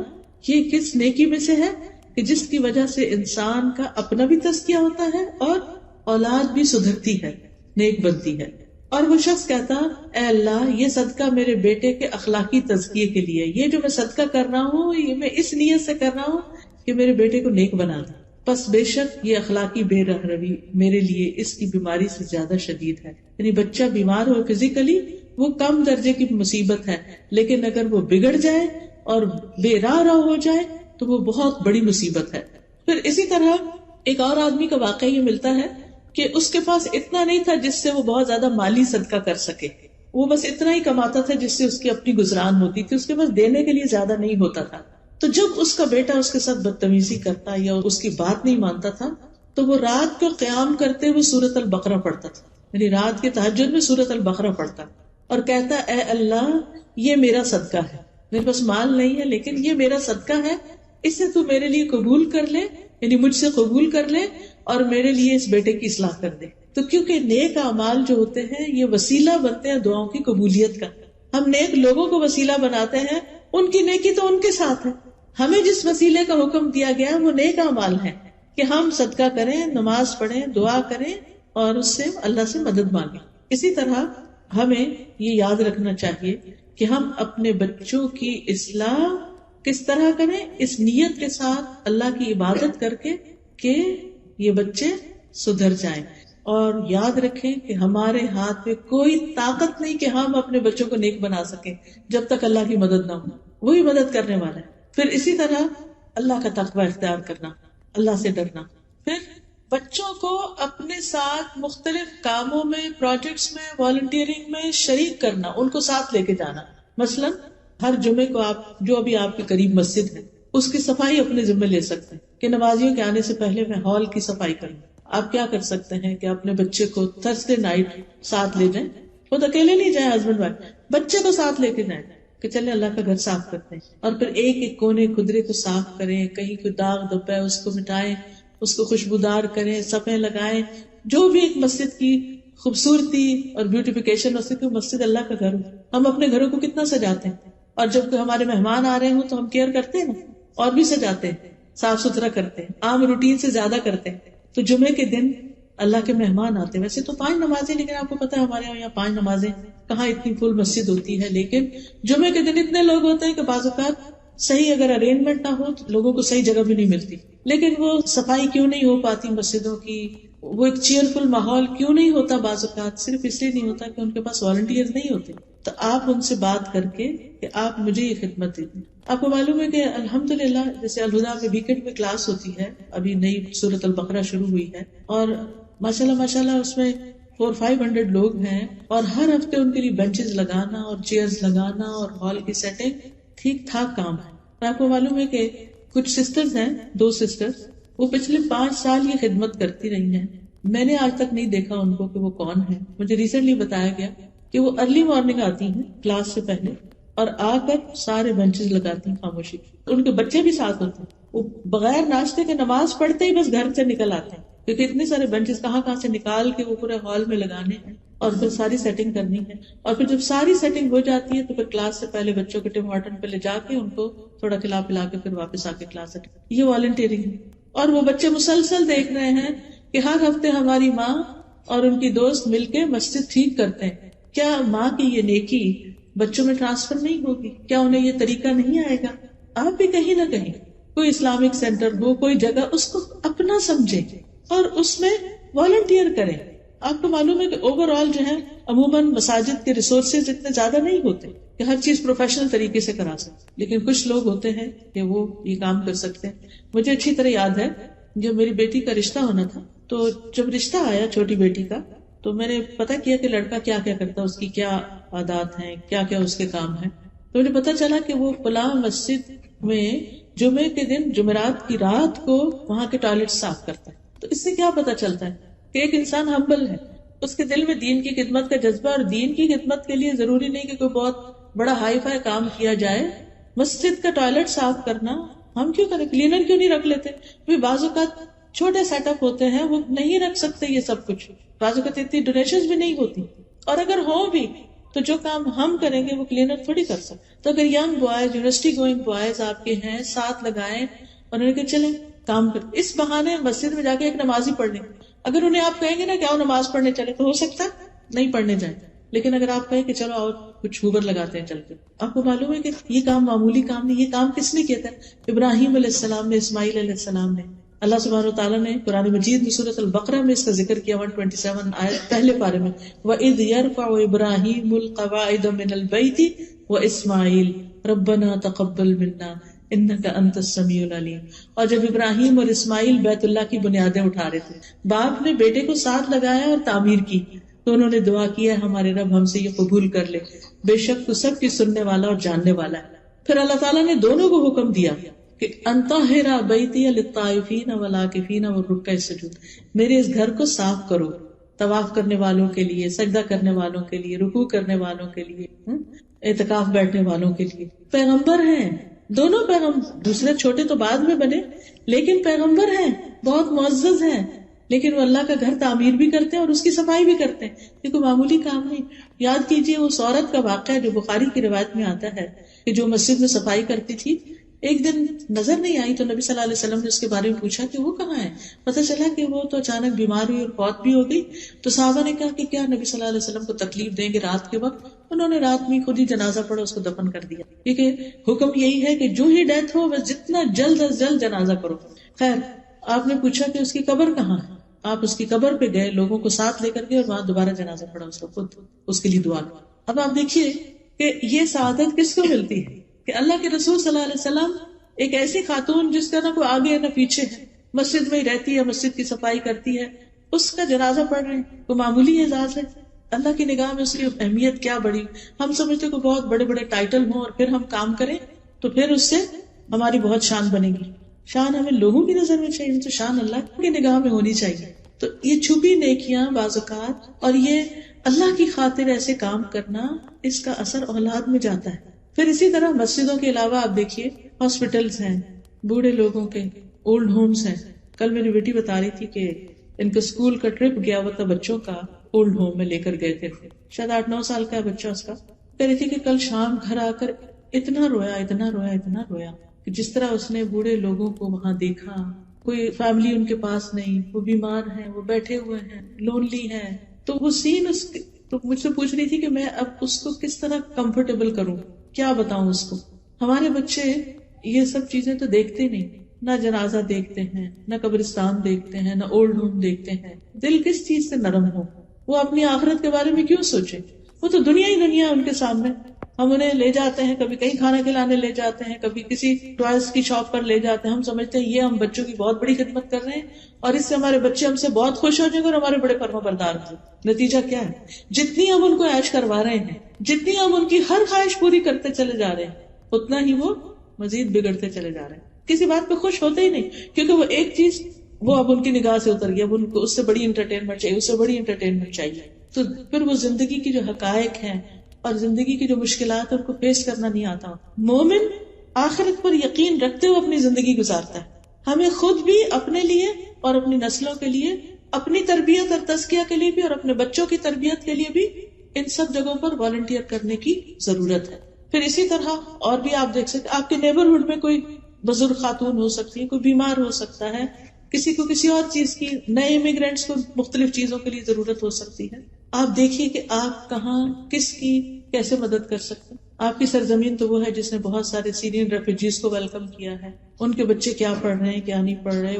Speaker 1: یہ کس نیکی میں سے ہے کہ جس کی وجہ سے انسان کا اپنا بھی تزکیہ ہوتا ہے اور اولاد بھی سدھرتی ہے، نیک بنتی ہے. اور وہ شخص کہتا اے اللہ یہ صدقہ میرے بیٹے کے اخلاقی تزکیے کے لیے، یہ جو میں صدقہ کر رہا ہوں یہ میں اس نیت سے کر رہا ہوں کہ میرے بیٹے کو نیک بنا دے. بس بے شک یہ اخلاقی بے رہروی میرے لیے اس کی بیماری سے زیادہ شدید ہے. یعنی بچہ بیمار ہو فزیکلی وہ کم درجے کی مصیبت ہے، لیکن اگر وہ بگڑ جائے اور بے راہ ہو جائے تو وہ بہت بڑی مصیبت ہے. پھر اسی طرح ایک اور آدمی کا واقعہ یہ ملتا ہے کہ اس کے پاس اتنا نہیں تھا جس سے وہ بہت زیادہ مالی صدقہ کر سکے، وہ بس اتنا ہی کماتا تھا جس سے اس کی اپنی گزران ہوتی تھی، اس کے پاس دینے کے لیے زیادہ نہیں ہوتا تھا. تو جب اس کا بیٹا اس کے ساتھ بدتمیزی کرتا یا اس کی بات نہیں مانتا تھا تو وہ رات کو قیام کرتے ہوئے سورۃ البقرہ پڑھتا تھا، یعنی رات کے تہجد میں سورۃ البقرہ پڑھتا اور کہتا اے اللہ یہ میرا صدقہ ہے، میرے پاس مال نہیں ہے لیکن یہ میرا صدقہ ہے، اسے تو میرے لیے قبول کر لے، یعنی مجھ سے قبول کر لے اور میرے لیے اس بیٹے کی اصلاح کر دے. تو کیونکہ نیک اعمال جو ہوتے ہیں یہ وسیلہ بنتے ہیں دعاؤں کی قبولیت کا. ہم نیک لوگوں کو وسیلہ بناتے ہیں، ان کی نیکی تو ان کے ساتھ ہے. ہمیں جس وسیلے کا حکم دیا گیا وہ نیک اعمال ہے کہ ہم صدقہ کریں، نماز پڑھیں، دعا کریں اور اس سے اللہ سے مدد مانگیں. اسی طرح ہمیں یہ یاد رکھنا چاہیے کہ ہم اپنے بچوں کی اصلاح کس طرح کریں، اس نیت کے ساتھ اللہ کی عبادت کر کے کہ یہ بچے سدھر جائیں. اور یاد رکھیں کہ ہمارے ہاتھ میں کوئی طاقت نہیں کہ ہم اپنے بچوں کو نیک بنا سکیں جب تک اللہ کی مدد نہ ہو. وہی مدد کرنے والا ہے. پھر اسی طرح اللہ کا تقوی اختیار کرنا، اللہ سے ڈرنا. پھر بچوں کو اپنے ساتھ مختلف کاموں میں، پروجیکٹس میں، والنٹیئرنگ میں شریک کرنا، ان کو ساتھ لے کے جانا. مثلا ہر جمعے کو آپ جو ابھی آپ کے قریب مسجد ہے اس کی صفائی اپنے ذمہ لے سکتے ہیں کہ نمازیوں کے آنے سے پہلے میں ہال کی صفائی کروں. آپ کیا کر سکتے ہیں کہ اپنے بچے کو تھرسڈے نائٹ ساتھ لے جائیں. خود اکیلے نہیں جائیں، ہسبینڈ وائف، بچے کو ساتھ لے کے جائیں کہ چلے اللہ کا گھر صاف کرتے ہیں. اور پھر ایک ایک کونے خدرے کو صاف کریں، کہیں کوئی داغ دھبا ہے اس کو مٹائیں، اس کو خوشبودار کریں، صفیں لگائیں. جو بھی ایک مسجد کی خوبصورتی اور بیوٹیفیکیشن ہو سکے. مسجد اللہ کا گھر ہو. ہم اپنے گھروں کو کتنا سجاتے ہیں، اور جب ہمارے مہمان آ رہے ہوں تو ہم کیئر کرتے ہیں نا، اور بھی سجاتے ہیں، صاف ستھرا کرتے ہیں، عام روٹین سے زیادہ کرتے ہیں. تو جمعے کے دن اللہ کے مہمان آتے ہیں. ویسے تو 5 نمازیں، لیکن آپ کو پتا ہے ہمارے یہاں 5 نمازیں کہاں اتنی فل مسجد ہوتی ہے. لیکن جمعے کے دن اتنے لوگ ہوتے ہیں کہ بعض اوقات صحیح اگر ارینجمنٹ نہ ہو تو لوگوں کو صحیح جگہ بھی نہیں ملتی. لیکن وہ صفائی کیوں نہیں ہو پاتی مسجدوں کی، وہ ایک چیئرفل ماحول کیوں نہیں ہوتا بعض اوقات؟ صرف اس لیے نہیں ہوتا کہ ان کے پاس والنٹیئر نہیں ہوتے. تو آپ ان سے بات کر کے کہ آپ مجھے یہ خدمت دیتے. آپ کو معلوم ہے کہ الحمدللہ جیسے الہدا میں ویکینڈ میں کلاس ہوتی ہے، ابھی نئی سورۃ البقرہ شروع ہوئی ہے، اور ماشاءاللہ اس میں 400-500 لوگ ہیں، اور ہر ہفتے ان کے لیے بینچز لگانا اور چیئرز لگانا اور ہال کی سیٹنگ ٹھیک ٹھاک کام ہے. آپ کو معلوم ہے کہ کچھ سسٹرز ہیں، 2 سسٹرز، وہ پچھلے 5 سال یہ خدمت کرتی رہی ہیں. میں نے آج تک نہیں دیکھا ان کو کہ وہ کون ہے. مجھے ریسنٹلی بتایا گیا کہ وہ ارلی مارننگ آتی ہیں کلاس سے پہلے، اور آ کر سارے بینچز لگاتی ہیں خاموشی. ان کے بچے بھی ساتھ ہوتے ہیں. وہ بغیر ناشتے کے نماز پڑھتے ہی بس گھر سے نکل آتے ہیں، کیونکہ اتنے سارے بینچز کہاں سے نکال کے وہ پورے ہال میں لگانے ہیں اور پھر ساری سیٹنگ کرنی ہے. اور پھر جب ساری سیٹنگ ہو جاتی ہے تو پھر کلاس سے پہلے بچوں کے ٹیم ہارٹن پہ لے جا کے ان کو تھوڑا کھلا پلا کے پھر واپس آ کے کلاس اٹینڈ. یہ والنٹیئرنگ ہے. اور وہ بچے مسلسل دیکھ رہے ہیں کہ ہر ہفتے ہماری ماں اور ان کی دوست مل کے مسجد ٹھیک کرتے ہیں. کیا ماں کی یہ نیکی بچوں میں ٹرانسفر نہیں ہوگی؟ کیا انہیں یہ طریقہ نہیں آئے گا؟ آپ بھی کہیں نہ کہیں کوئی اسلامک سینٹر ہو، کوئی جگہ، اس کو اپنا سمجھیں اور اس میں والنٹیئر کریں. آپ کو معلوم ہے کہ اوور آل جو ہے عموماً مساجد کے ریسورسز اتنے زیادہ نہیں ہوتے کہ ہر چیز پروفیشنل طریقے سے کرا سکتے، لیکن کچھ لوگ ہوتے ہیں کہ وہ یہ کام کر سکتے ہیں. مجھے اچھی طرح یاد ہے جب میری بیٹی کا رشتہ ہونا تھا، تو جب رشتہ آیا چھوٹی بیٹی کا، تو میں نے پتا کیا کہ لڑکا کیا کیا کرتا ہے، اس کی کیا عادات ہیں، کیا کیا اس کے کام ہیں. تو مجھے پتا چلا کہ وہ فلاں مسجد میں جمعے کے دن جمعرات کی رات کو وہاں کے ٹوائلٹ صاف کرتا ہے. تو اس سے کیا پتا چلتا ہے کہ ایک انسان ہمبل ہے، اس کے دل میں دین کی خدمت کا جذبہ، اور دین کی خدمت کے لیے ضروری نہیں کہ کوئی بہت بڑا ہائی فائی کام کیا جائے. مسجد کا ٹوائلٹ صاف کرنا ہم کیوں کریں؟ کلینر کیوں نہیں رکھ لیتے؟ بعض اوقات چھوٹے سیٹ اپ ہوتے ہیں، وہ نہیں رکھ سکتے یہ سب کچھ. بعض اوقات اتنی ڈونیشنز بھی نہیں ہوتی، اور اگر ہو بھی تو جو کام ہم کریں گے وہ کلینر تھوڑی کر سکتے. تو اگر young boys, university going boys آپ کے ہیں، ساتھ لگائیں اور انہیں کہ چلیں کام کریں. اس بہانے مسجد میں جا کے ایک نمازی پڑھ لیں. اگر انہیں آپ کہیں گے نا کہ آؤ نماز پڑھنے چلے، تو ہو سکتا ہے نہیں پڑھنے جائیں. لیکن اگر آپ کہیں کہ چلو آؤ کچھ ہوبر لگاتے ہیں چل کے، آپ کو معلوم ہے کہ یہ کام معمولی کام نہیں. یہ کام کس نے کیا تھا؟ ابراہیم علیہ السلام نے، اسماعیل علیہ السلام نے. اللہ سبحانہ وتعالیٰ نے قرآن مجید میں سورۃ البقرہ میں اس کا ذکر کیا 127 آیت پہلے پارے میں، وَإِذْ يَرْفَعُ إِبْرَاهِيمُ الْقَوَاعِدَ مِنَ الْبَيْتِ وَإِسْمَاعِيلُ رَبَّنَا تَقَبَّلْ مِنَّا إِنَّكَ أَنْتَ السَّمِيعُ الْعَلِيمُ. اور جب ابراہیم اور اسماعیل بیت اللہ کی بنیادیں اٹھا رہے تھے، باپ نے بیٹے کو ساتھ لگایا اور تعمیر کی، تو انہوں نے دعا کیا ہمارے رب ہم سے یہ قبول کر لے، بے شک تو سب کی سننے والا اور جاننے والا ہے. پھر اللہ تعالیٰ نے دونوں کو حکم دیا کہ انطہر بیتی للطائفین والعاکفین والرکع السجود، میرے اس گھر کو صاف کرو طواف کرنے والوں کے لیے، سجدہ کرنے والوں کے لیے، رکوع کرنے والوں کے لیے، اعتکاف بیٹھنے والوں کے لیے. پیغمبر ہیں دونوں، پیغمبر دوسرے چھوٹے تو بعد میں بنے، لیکن پیغمبر ہیں، بہت معزز ہیں، لیکن وہ اللہ کا گھر تعمیر بھی کرتے ہیں اور اس کی صفائی بھی کرتے ہیں. یہ کوئی معمولی کام نہیں. یاد کیجئے اس عورت کا واقعہ جو بخاری کی روایت میں آتا ہے کہ جو مسجد میں صفائی کرتی تھی، ایک دن نظر نہیں آئی تو نبی صلی اللہ علیہ وسلم نے اس کے بارے میں پوچھا کہ وہ کہاں ہے. پتہ چلا کہ وہ تو اچانک بیمار ہوئی اور فوت بھی ہو گئی. تو صحابہ نے کہا کہ کیا نبی صلی اللہ علیہ وسلم کو تکلیف دیں گے رات کے وقت؟ انہوں نے رات میں خود ہی جنازہ پڑھا، اس کو دفن کر دیا، کیونکہ حکم یہی ہے کہ جو ہی ڈیتھ ہو بس جتنا جلد از جلد جنازہ کرو. خیر، آپ نے پوچھا کہ اس کی قبر کہاں ہے، آپ اس کی قبر پہ گئے، لوگوں کو ساتھ لے کر گئے اور وہاں دوبارہ جنازہ پڑھا اس کو، خود اس کے لیے دعا. اب آپ دیکھیے کہ یہ سعادت کس کو ملتی ہے کہ اللہ کے رسول صلی اللہ علیہ وسلم ایک ایسی خاتون جس کا نہ کوئی آگے نہ پیچھے ہے، مسجد میں ہی رہتی ہے، مسجد کی صفائی کرتی ہے، اس کا جنازہ پڑھ رہے ہیں. وہ معمولی اعزاز ہے؟ اللہ کی نگاہ میں اس کی اہمیت کیا بڑی. ہم سمجھتے کہ بہت بڑے بڑے ٹائٹل ہوں اور پھر ہم کام کریں تو پھر اس سے ہماری بہت شان بنے گی. شان ہمیں لوگوں کی نظر میں چاہیے تو شان اللہ کی نگاہ میں ہونی چاہیے. تو یہ چھپی نیکیاں بعض اوقات اور یہ اللہ کی خاطر ایسے کام کرنا، اس کا اثر اولاد میں جاتا ہے. پھر اسی طرح مسجدوں کے علاوہ آپ دیکھیے ہاسپٹلز ہیں، بوڑھے لوگوں کے اولڈ ہومز ہیں. کل میری بیٹی بتا رہی تھی کہ ان کا اسکول کا ٹرپ گیا ہوا تھا بچوں کا، اولڈ ہوم میں لے کر گئے تھے، شاید 8-9 سال کا بچہ اس کا. کہہ رہی تھی کہ کل شام گھر آ کر اتنا رویا اتنا رویا اتنا رویا کہ جس طرح اس نے بوڑھے لوگوں کو وہاں دیکھا، کوئی فیملی ان کے پاس نہیں، وہ بیمار ہیں، وہ بیٹھے ہوئے ہیں، لونلی ہیں. تو وہ سین تو مجھ سے پوچھ رہی تھی کہ میں اب اس کو کس طرح کمفرٹیبل کروں، کیا بتاؤں اس کو. ہمارے بچے یہ سب چیزیں تو دیکھتے نہیں، نہ جنازہ دیکھتے ہیں، نہ قبرستان دیکھتے ہیں، نہ اولڈ ہوم دیکھتے ہیں. دل کس چیز سے نرم ہو؟ وہ اپنی آخرت کے بارے میں کیوں سوچے؟ وہ تو دنیا ہی دنیا ان کے سامنے. ہم انہیں لے جاتے ہیں، کبھی کہیں کھانا کھلانے لے جاتے ہیں، کبھی کسی ٹوائز کی شاپ پر لے جاتے ہیں. ہم سمجھتے ہیں یہ ہم بچوں کی بہت بڑی خدمت کر رہے ہیں اور اس سے ہمارے بچے ہم سے بہت خوش ہو جائیں گے اور ہمارے بڑے فرما بردار ہوں. نتیجہ کیا ہے؟ جتنی ہم ان کو عیش کروا رہے ہیں، جتنی ہم ان کی ہر خواہش پوری کرتے چلے جا رہے ہیں، اتنا ہی وہ مزید بگڑتے چلے جا رہے ہیں. کسی بات پہ خوش ہوتے ہی نہیں، کیونکہ وہ ایک چیز وہ اب ان کی نگاہ سے اتر گیا، اب ان کو اس سے بڑی انٹرٹینمنٹ چاہیے، اس سے بڑی انٹرٹینمنٹ چاہیے. تو پھر وہ زندگی کی جو حقائق ہیں اور زندگی کی جو مشکلات ان کو فیس کرنا نہیں آتا. مومن آخرت پر یقین رکھتے ہوئے اپنی زندگی گزارتا ہے. ہمیں خود بھی اپنے لیے اور اپنی نسلوں کے لیے، اپنی تربیت اور تزکیہ کے لیے بھی اور اپنے بچوں کی تربیت کے لیے بھی ان سب جگہوں پر والنٹیئر کرنے کی ضرورت ہے. پھر اسی طرح اور بھی آپ دیکھ سکتے، آپ کے نیبرہڈ میں کوئی بزرگ خاتون ہو سکتی ہے، کوئی بیمار ہو سکتا ہے، کسی کو کسی اور چیز کی، نئے امیگرینٹس کو مختلف چیزوں کے لیے ضرورت ہو سکتی ہے. آپ دیکھیے کہ آپ کہاں کس کی کیسے مدد کر سکتے ہیں. آپ کی سرزمین تو وہ ہے جس نے بہت سارے سیرین ریفیوجیز کو ویلکم کیا ہے. ان کے بچے کیا پڑھ رہے ہیں، کیا نہیں پڑھ رہے،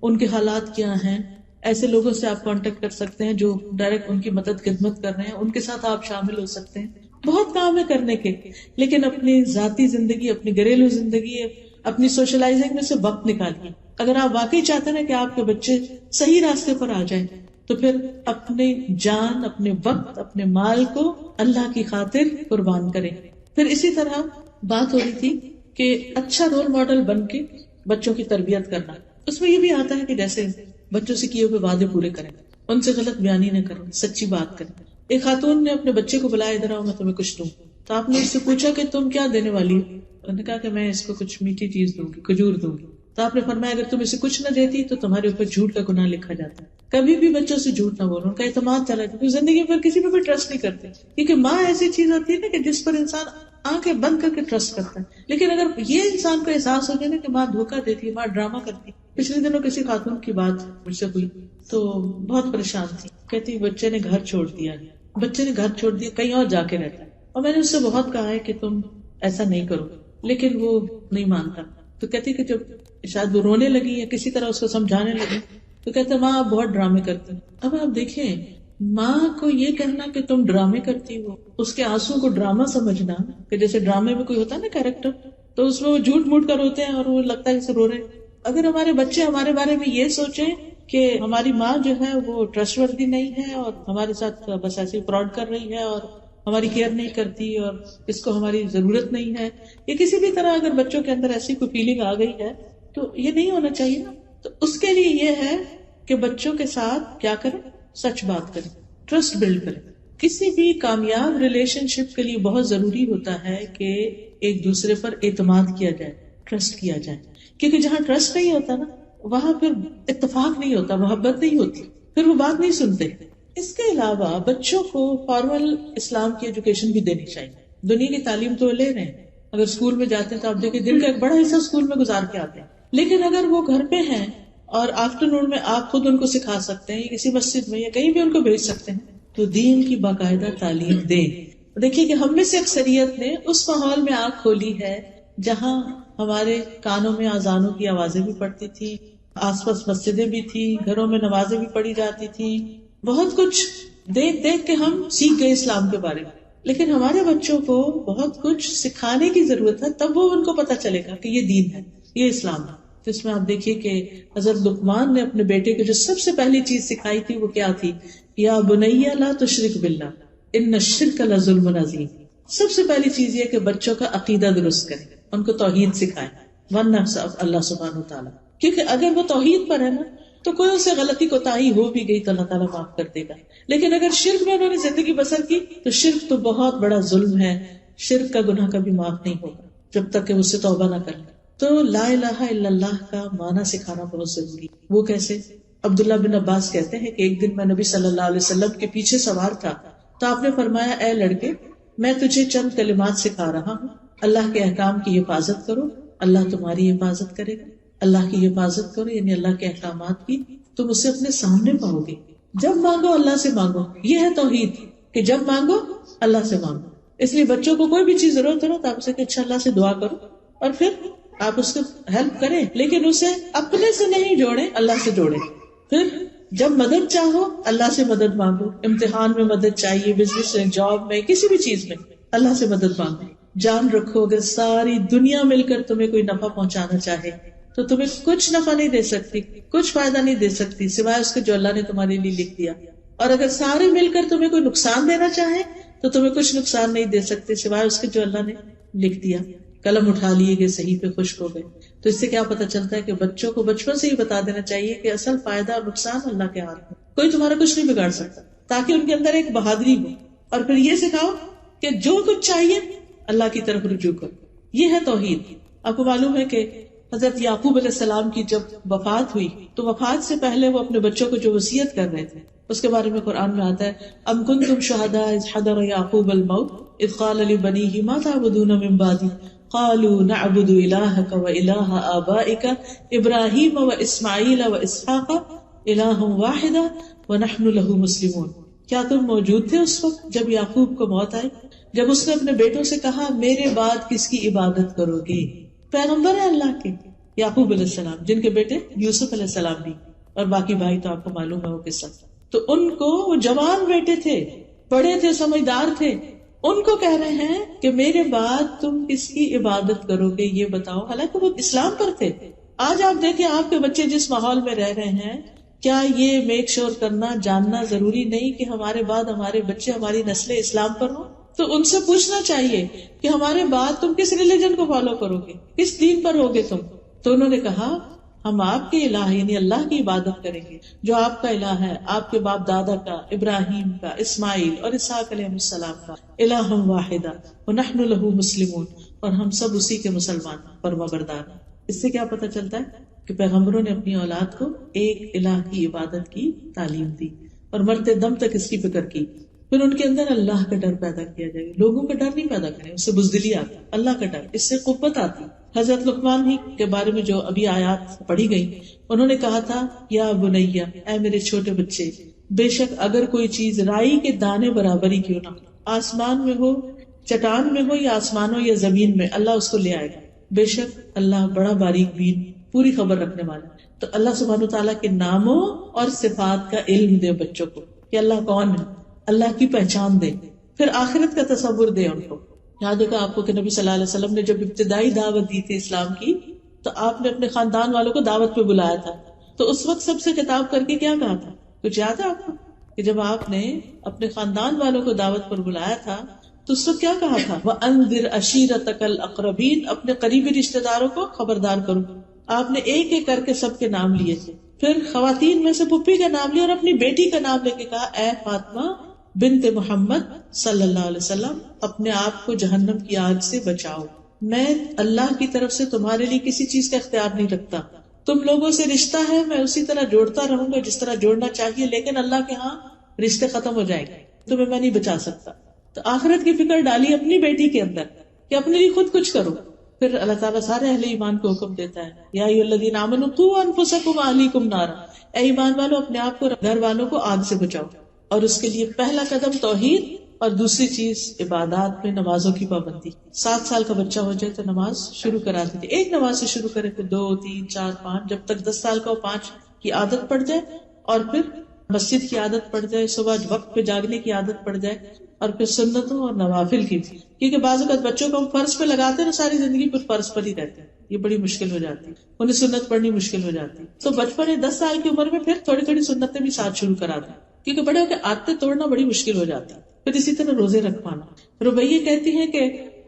Speaker 1: ان کے حالات کیا ہیں. ایسے لوگوں سے آپ کانٹیکٹ کر سکتے ہیں جو ڈائریکٹ ان کی مدد خدمت کر رہے ہیں، ان کے ساتھ آپ شامل ہو سکتے ہیں. بہت کام ہے کرنے کے، لیکن اپنی ذاتی زندگی، اپنی گھریلو زندگی، اپنی سوشلائزنگ میں سے وقت نکالیے. اگر آپ واقعی چاہتے ہیں کہ آپ کے بچے صحیح راستے پر آ جائیں تو پھر اپنے جان، اپنے وقت، اپنے مال کو اللہ کی خاطر قربان کریں. پھر اسی طرح بات ہو رہی تھی کہ اچھا رول ماڈل بن کے بچوں کی تربیت کرنا. اس میں یہ بھی آتا ہے کہ جیسے بچوں سے کیے ہوئے وعدے پورے کریں، ان سے غلط بیانی نہ کریں، سچی بات کریں. ایک خاتون نے اپنے بچے کو بلایا، ادھر آؤ میں تمہیں کچھ دوں. تو آپ نے اس سے پوچھا کہ تم کیا دینے والی ہو؟ انہوں نے کہا کہ میں اس کو کچھ میٹھی چیز دوں گی، کھجور دوں گی. تو آپ نے فرمایا اگر تم اسے کچھ نہ دیتی تو تمہارے اوپر جھوٹ کا گناہ لکھا جاتا ہے. کبھی بھی بچوں سے جھوٹ نہ بولو، ان کا اعتماد چلا جائے. زندگی پر کسی پہ بھی ٹرسٹ نہیں کرتے، کیونکہ ماں ایسی چیز ہوتی ہے نا کہ جس پر انسان آنکھیں بند کر کے ٹرسٹ کرتا ہے. لیکن اگر یہ انسان کو احساس ہو جائے نا کہ ماں دھوکہ دیتی ہے، ماں ڈرامہ کرتی. پچھلے دنوں کسی خاتون کی بات مجھ سے ہوئی تو بہت پریشان تھی. کہتی بچے نے گھر چھوڑ دیا، بچے نے گھر چھوڑ دیا، کہیں اور جا کے رہتا ہے. اور میں نے اس سے بہت کہا ہے کہ تم ایسا نہیں کرو، لیکن وہ نہیں مانتا. تو کہتی کہ جب شاید وہ رونے لگی یا کسی طرح اس کو سمجھانے لگی تو کہتے ماں آپ بہت ڈرامے کرتی. اب آپ دیکھیں، ماں کو یہ کہنا کہ تم ڈرامے کرتی ہو، اس کے آنسو کو ڈرامہ سمجھنا، کہ جیسے ڈرامے میں کوئی ہوتا ہے نا کیریکٹر، تو اس میں وہ جھوٹ موٹ کر روتے ہیں اور وہ لگتا ہے جیسے رو رہے. اگر ہمارے بچے ہمارے بارے میں یہ سوچیں کہ ہماری ماں جو ہے وہ ٹرسٹ وردی نہیں ہے اور ہمارے ساتھ بس ایسے فراڈ کر رہی ہے اور ہماری کیئر نہیں کرتی اور اس کو ہماری ضرورت نہیں ہے، یا کسی بھی طرح اگر بچوں کے اندر ایسی کوئی فیلنگ آ گئی ہے تو یہ نہیں ہونا چاہیے نا. تو اس کے لیے یہ ہے کہ بچوں کے ساتھ کیا کریں، سچ بات کریں، ٹرسٹ بلڈ کریں. کسی بھی کامیاب ریلیشن شپ کے لیے بہت ضروری ہوتا ہے کہ ایک دوسرے پر اعتماد کیا جائے، ٹرسٹ کیا جائے. کیونکہ جہاں ٹرسٹ نہیں ہوتا نا وہاں پھر اتفاق نہیں ہوتا، محبت نہیں ہوتی، پھر وہ بات نہیں سنتے. اس کے علاوہ بچوں کو فارمل اسلام کی ایجوکیشن بھی دینی چاہیے. دنیا کی تعلیم تو لے رہے ہیں، اگر اسکول میں جاتے ہیں تو آپ دیکھیں دن کا ایک بڑا حصہ اسکول میں گزار کے آتے ہیں. لیکن اگر وہ گھر پہ ہیں اور آفٹرنون میں آپ خود ان کو سکھا سکتے ہیں، یا کسی مسجد میں یا کہیں بھی ان کو بھیج سکتے ہیں، تو دین کی باقاعدہ تعلیم دیں. دیکھیے کہ ہم میں سے اکثریت نے اس ماحول میں آنکھ کھولی ہے جہاں ہمارے کانوں میں اذانوں کی آوازیں بھی پڑتی تھی، آس پاس مسجدیں بھی تھی، گھروں میں نمازیں بھی پڑھی جاتی تھی، بہت کچھ دیکھ دیکھ کے ہم سیکھ گئے اسلام کے بارے میں. لیکن ہمارے بچوں کو بہت کچھ سکھانے کی ضرورت ہے، تب وہ ان کو پتہ چلے گا کہ یہ دین ہے، یہ اسلام ہے. تو اس میں آپ دیکھیے کہ حضرت لقمان نے اپنے بیٹے کو جو سب سے پہلی چیز سکھائی تھی وہ کیا تھی؟ یا بنی لا تشرک باللہ ان الشرک لظلم عظیم. سب سے پہلی چیز یہ کہ بچوں کا عقیدہ درست کریں، ان کو توحید سکھائیں، ون اللہ سبحانہ وتعالی. کیونکہ اگر وہ توحید پر ہے نا تو کوئی اسے غلطی کوتاہی ہو بھی گئی تو اللہ تعالیٰ معاف کر دے گا. لیکن اگر شرک میں انہوں نے زندگی بسر کی تو شرک تو بہت بڑا ظلم ہے، شرک کا گناہ کبھی معاف نہیں ہوگا جب تک کہ اس سے توبہ نہ کر لے. تو لا الہ الا اللہ کا معنی سکھانا بہت ضروری. وہ کیسے؟ عبداللہ بن عباس کہتے ہیں کہ ایک دن میں نبی صلی اللہ علیہ وسلم کے پیچھے سوار تھا تو آپ نے فرمایا، اے لڑکے، میں تجھے چند کلمات سکھا رہا ہوں، اللہ کے احکام کی حفاظت کرو، اللہ تمہاری حفاظت کرے گا. اللہ کی حفاظت کرو یعنی اللہ کے احکامات کی، تم اسے اپنے سامنے پاؤ گے. جب مانگو اللہ سے مانگو، یہ ہے توحید کہ جب مانگو اللہ سے مانگو. اس لیے بچوں کو کوئی بھی چیز ضرورت ہو تو آپ اسے کہ اچھا اللہ سے دعا کرو اور پھر آپ اس کو ہیلپ کریں، لیکن اسے اپنے سے نہیں جوڑیں، اللہ سے جوڑیں. پھر جب مدد چاہو اللہ سے مدد مانگو، امتحان میں مدد چاہیے، بزنس میں، جاب میں، کسی بھی چیز میں اللہ سے مدد مانگو. جان رکھو اگر ساری دنیا مل کر تمہیں کوئی نفع پہنچانا چاہے تو تمہیں کچھ نفع نہیں دے سکتی، کچھ فائدہ نہیں دے سکتی سوائے اس کے جو اللہ نے تمہارے لیے لکھ دیا. اور اگر سارے مل کر تمہیں کوئی نقصان دینا چاہے تو تمہیں کچھ نقصان نہیں دے سکتے سوائے اس کے جو اللہ نے لکھ دیا. قلم اٹھا لیے گئے، صحیح پہ خشک ہو گئے. تو اس سے کیا پتہ چلتا ہے کہ بچوں کو بچپن سے ہی بتا دینا چاہیے کہ اصل فائدہ اور نقصان اللہ کے ہاتھ میں، کوئی تمہارا کچھ نہیں بگاڑ سکتا، تاکہ ان کے اندر ایک بہادری ہو. اور پھر یہ سکھاؤ کہ جو کچھ چاہیے اللہ کی طرف رجوع کرو. یہ ہے توحید. آپ کو معلوم ہے کہ حضرت یعقوب علیہ السلام کی جب وفات ہوئی تو وفات سے پہلے وہ اپنے بچوں کو جو وصیت کر رہے تھے اس کے بارے میں قرآن میں آتا ہے، ام کنتم شہداء اذ حضر یعقوب الموت اذ قال لبنیہ ما تعبدون من بعدی قالوا نعبد الہک والہ آبائک ابراہیم واسماعیل واسحاق الہ واحدا ونحن لہ مسلمون. کیا تم موجود تھے اس وقت جب یعقوب کو موت آئی، جب اس نے اپنے بیٹوں سے کہا میرے بعد کس کی عبادت کرو گے؟ پیغمبر ہے اللہ کے یعقوب علیہ السلام، جن کے بیٹے یوسف علیہ السلام بھی، اور باقی بھائی تو آپ کو معلوم ہے وہ قصہ. تو ان کو وہ جوان بیٹے تھے، بڑے تھے، سمجھدار تھے، ان کو کہہ رہے ہیں کہ میرے بعد تم کس کی عبادت کرو گے یہ بتاؤ، حالانکہ وہ اسلام پر تھے. آج آپ دیکھیں آپ کے بچے جس ماحول میں رہ رہے ہیں، کیا یہ میک شور کرنا جاننا ضروری نہیں کہ ہمارے بعد ہمارے بچے، ہماری نسلیں اسلام پر ہوں؟ تو ان سے پوچھنا چاہیے کہ ہمارے بعد تم کس ریلیجن کو فالو کرو گے، کس دین پر ہوگے تم؟ تو انہوں نے کہا ہم آپ کے الہ یعنی اللہ کی عبادت کریں گے جو آپ کا الہ ہے، آپ کے باپ دادا کا، ابراہیم کا، اسماعیل اور اسحاق علیہ السلام کا، الہ واحدہ ونحن لہ مسلمون، اور ہم سب اسی کے مسلمان فرمانبردار ہیں. اس سے کیا پتہ چلتا ہے کہ پیغمبروں نے اپنی اولاد کو ایک الہ کی عبادت کی تعلیم دی اور مرتے دم تک اس کی فکر کی. پھر ان کے اندر اللہ کا ڈر پیدا کیا جائے. لوگوں کا ڈر نہیں پیدا کریں، اس سے بزدلی آتی، اللہ کا ڈر، اس سے قوت آتی. حضرت لقمان ہی کے بارے میں جو ابھی آیات پڑھی گئی، انہوں نے کہا تھا یا بنیا، اے میرے چھوٹے بچے، بے شک اگر کوئی چیز رائی کے دانے برابر ہی کیوں نہ ہو، آسمان میں ہو، چٹان میں ہو، یا آسمانوں یا زمین میں، اللہ اس کو لے آئے گا. بے شک اللہ بڑا باریک بین، پوری خبر رکھنے والا. تو اللہ سبحانہ وتعالیٰ کے ناموں اور صفات کا علم دے بچوں کو کہ اللہ کون ہے، اللہ کی پہچان دے، پھر آخرت کا تصور دے ان کو. یاد ہوگا آپ کو کہ نبی صلی اللہ علیہ وسلم نے جب ابتدائی دعوت دی تھی اسلام کی تو آپ نے اپنے خاندان والوں کو دعوت پہ بلایا تھا. تو اس وقت سب سے خطاب کر کے کیا کہا تھا؟ کچھ یاد ہے آپ کو کہ جب آپ نے اپنے خاندان والوں کو دعوت پر بلایا تھا تو اس وقت کیا کہا تھا؟ وَأَنذِرْ عَشِيرَتَكَ الْأَقْرَبِينَ، اپنے قریبی رشتہ داروں کو خبردار کرو. آپ نے ایک ایک کر کے سب کے نام لیے تھے. پھر خواتین میں سے پھپھی کا نام لیا اور اپنی بیٹی کا نام لے کے کہا اے فاطمہ بنت محمد صلی اللہ علیہ وسلم، اپنے آپ کو جہنم کی آگ سے بچاؤ. میں اللہ کی طرف سے تمہارے لیے کسی چیز کا اختیار نہیں رکھتا. تم لوگوں سے رشتہ ہے، میں اسی طرح جوڑتا رہوں گا جس طرح جوڑنا چاہیے، لیکن اللہ کے ہاں رشتے ختم ہو جائیں گے، تمہیں میں نہیں بچا سکتا. تو آخرت کی فکر ڈالی اپنی بیٹی کے اندر کہ اپنے لیے خود کچھ کرو. پھر اللہ تعالیٰ سارے اہل ایمان کو حکم دیتا ہے یا ایھا الذین آمنوا قوا انفسکم واہلیکم نارا، اے ایمان والو اپنے آپ کو، گھر والوں کو آگ سے بچاؤ. اور اس کے لیے پہلا قدم توحید اور دوسری چیز عبادات میں نمازوں کی پابندی. 7 سال کا بچہ ہو جائے تو نماز شروع کراتی تھی. ایک نماز سے شروع کرے پھر 2 3 4 5 جب تک 10 سال کا ہو 5 کی عادت پڑ جائے, اور پھر مسجد کی عادت پڑ جائے, صبح وقت پہ جاگنے کی عادت پڑ جائے, اور پھر سنتوں اور نوافل کی. کیونکہ بعض اوقات بچوں کو ہم فرض پہ لگاتے ہیں نا, ساری زندگی پھر فرض پر ہی رہتے ہیں, یہ بڑی مشکل ہو جاتی ہے, انہیں سنت پڑھنی مشکل ہو جاتی ہے. تو بچپن میں 10 سال کی عمر میں پھر تھوڑی تھوڑی سنتیں بھی ساتھ شروع کرا دیں, کیونکہ بڑے ہو کے عادتیں توڑنا بڑی مشکل ہو جاتی ہے. پھر اسی طرح روزے رکھوانا. ربیہ کہتی ہیں کہ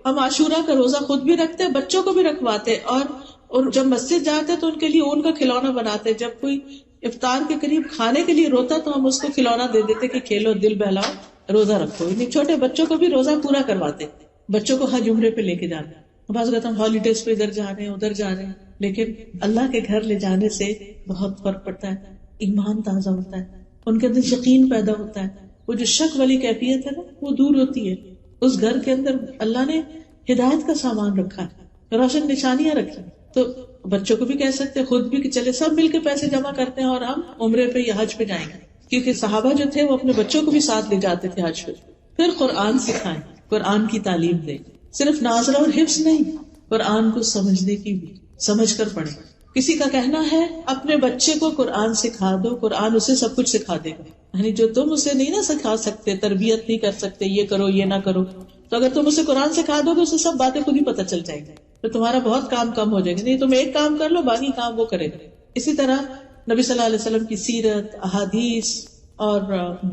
Speaker 1: ہم عاشورہ کا روزہ خود بھی رکھتے ہیں, بچوں کو بھی رکھواتے, اور جب مسجد جاتے تو ان کے لیے اون کا کھلونا بناتے. جب کوئی افطار کے قریب کھانے کے لیے روتا تو ہم اس کو کھلونا دے دیتے کہ کھیلو, دل بہلاؤ, روزہ رکھو. یعنی چھوٹے بچوں کو بھی روزہ پورا کرواتے, بچوں کو حج عمرے پہ لے کے جانا. بعض اوقات ہم ہالیڈیز پہ ادھر جا رہے ہیں ادھر جا رہے ہیں, لیکن اللہ کے گھر لے جانے سے بہت فرق پڑتا ہے. ایمان تازہ ہوتا ہے, ان کے اندر یقین پیدا ہوتا ہے, وہ جو شک والی کیفیت ہے نا وہ دور ہوتی ہے. اس گھر کے اندر اللہ نے ہدایت کا سامان رکھا ہے, روشن نشانیاں رکھی. تو بچوں کو بھی کہہ سکتے خود بھی کہ چلے سب مل کے پیسے جمع کرتے ہیں اور ہم عمرے پہ یا حج پہ جائیں گے, کیونکہ صحابہ جو تھے وہ اپنے بچوں کو بھی ساتھ لے جاتے تھے حج پہ. پھر قرآن سکھائیں, قرآن کی تعلیم دیں, صرف ناظرہ اور حفظ نہیں, قرآن کو سمجھنے کی بھی, سمجھ کر پڑھیں. کسی کا کہنا ہے اپنے بچے کو قرآن سکھا دو, قرآن اسے سب کچھ سکھا دے گا. یعنی جو تم اسے نہیں نہ سکھا سکتے, تربیت نہیں کر سکتے, یہ کرو یہ نہ کرو, تو اگر تم اسے قرآن سکھا دو گے اسے سب باتیں خود ہی پتہ چل جائیں گی, تو تمہارا بہت کام کم ہو جائے گا. نہیں تم ایک کام کر لو, باقی کام وہ کرے گا. اسی طرح نبی صلی اللہ علیہ وسلم کی سیرت, احادیث اور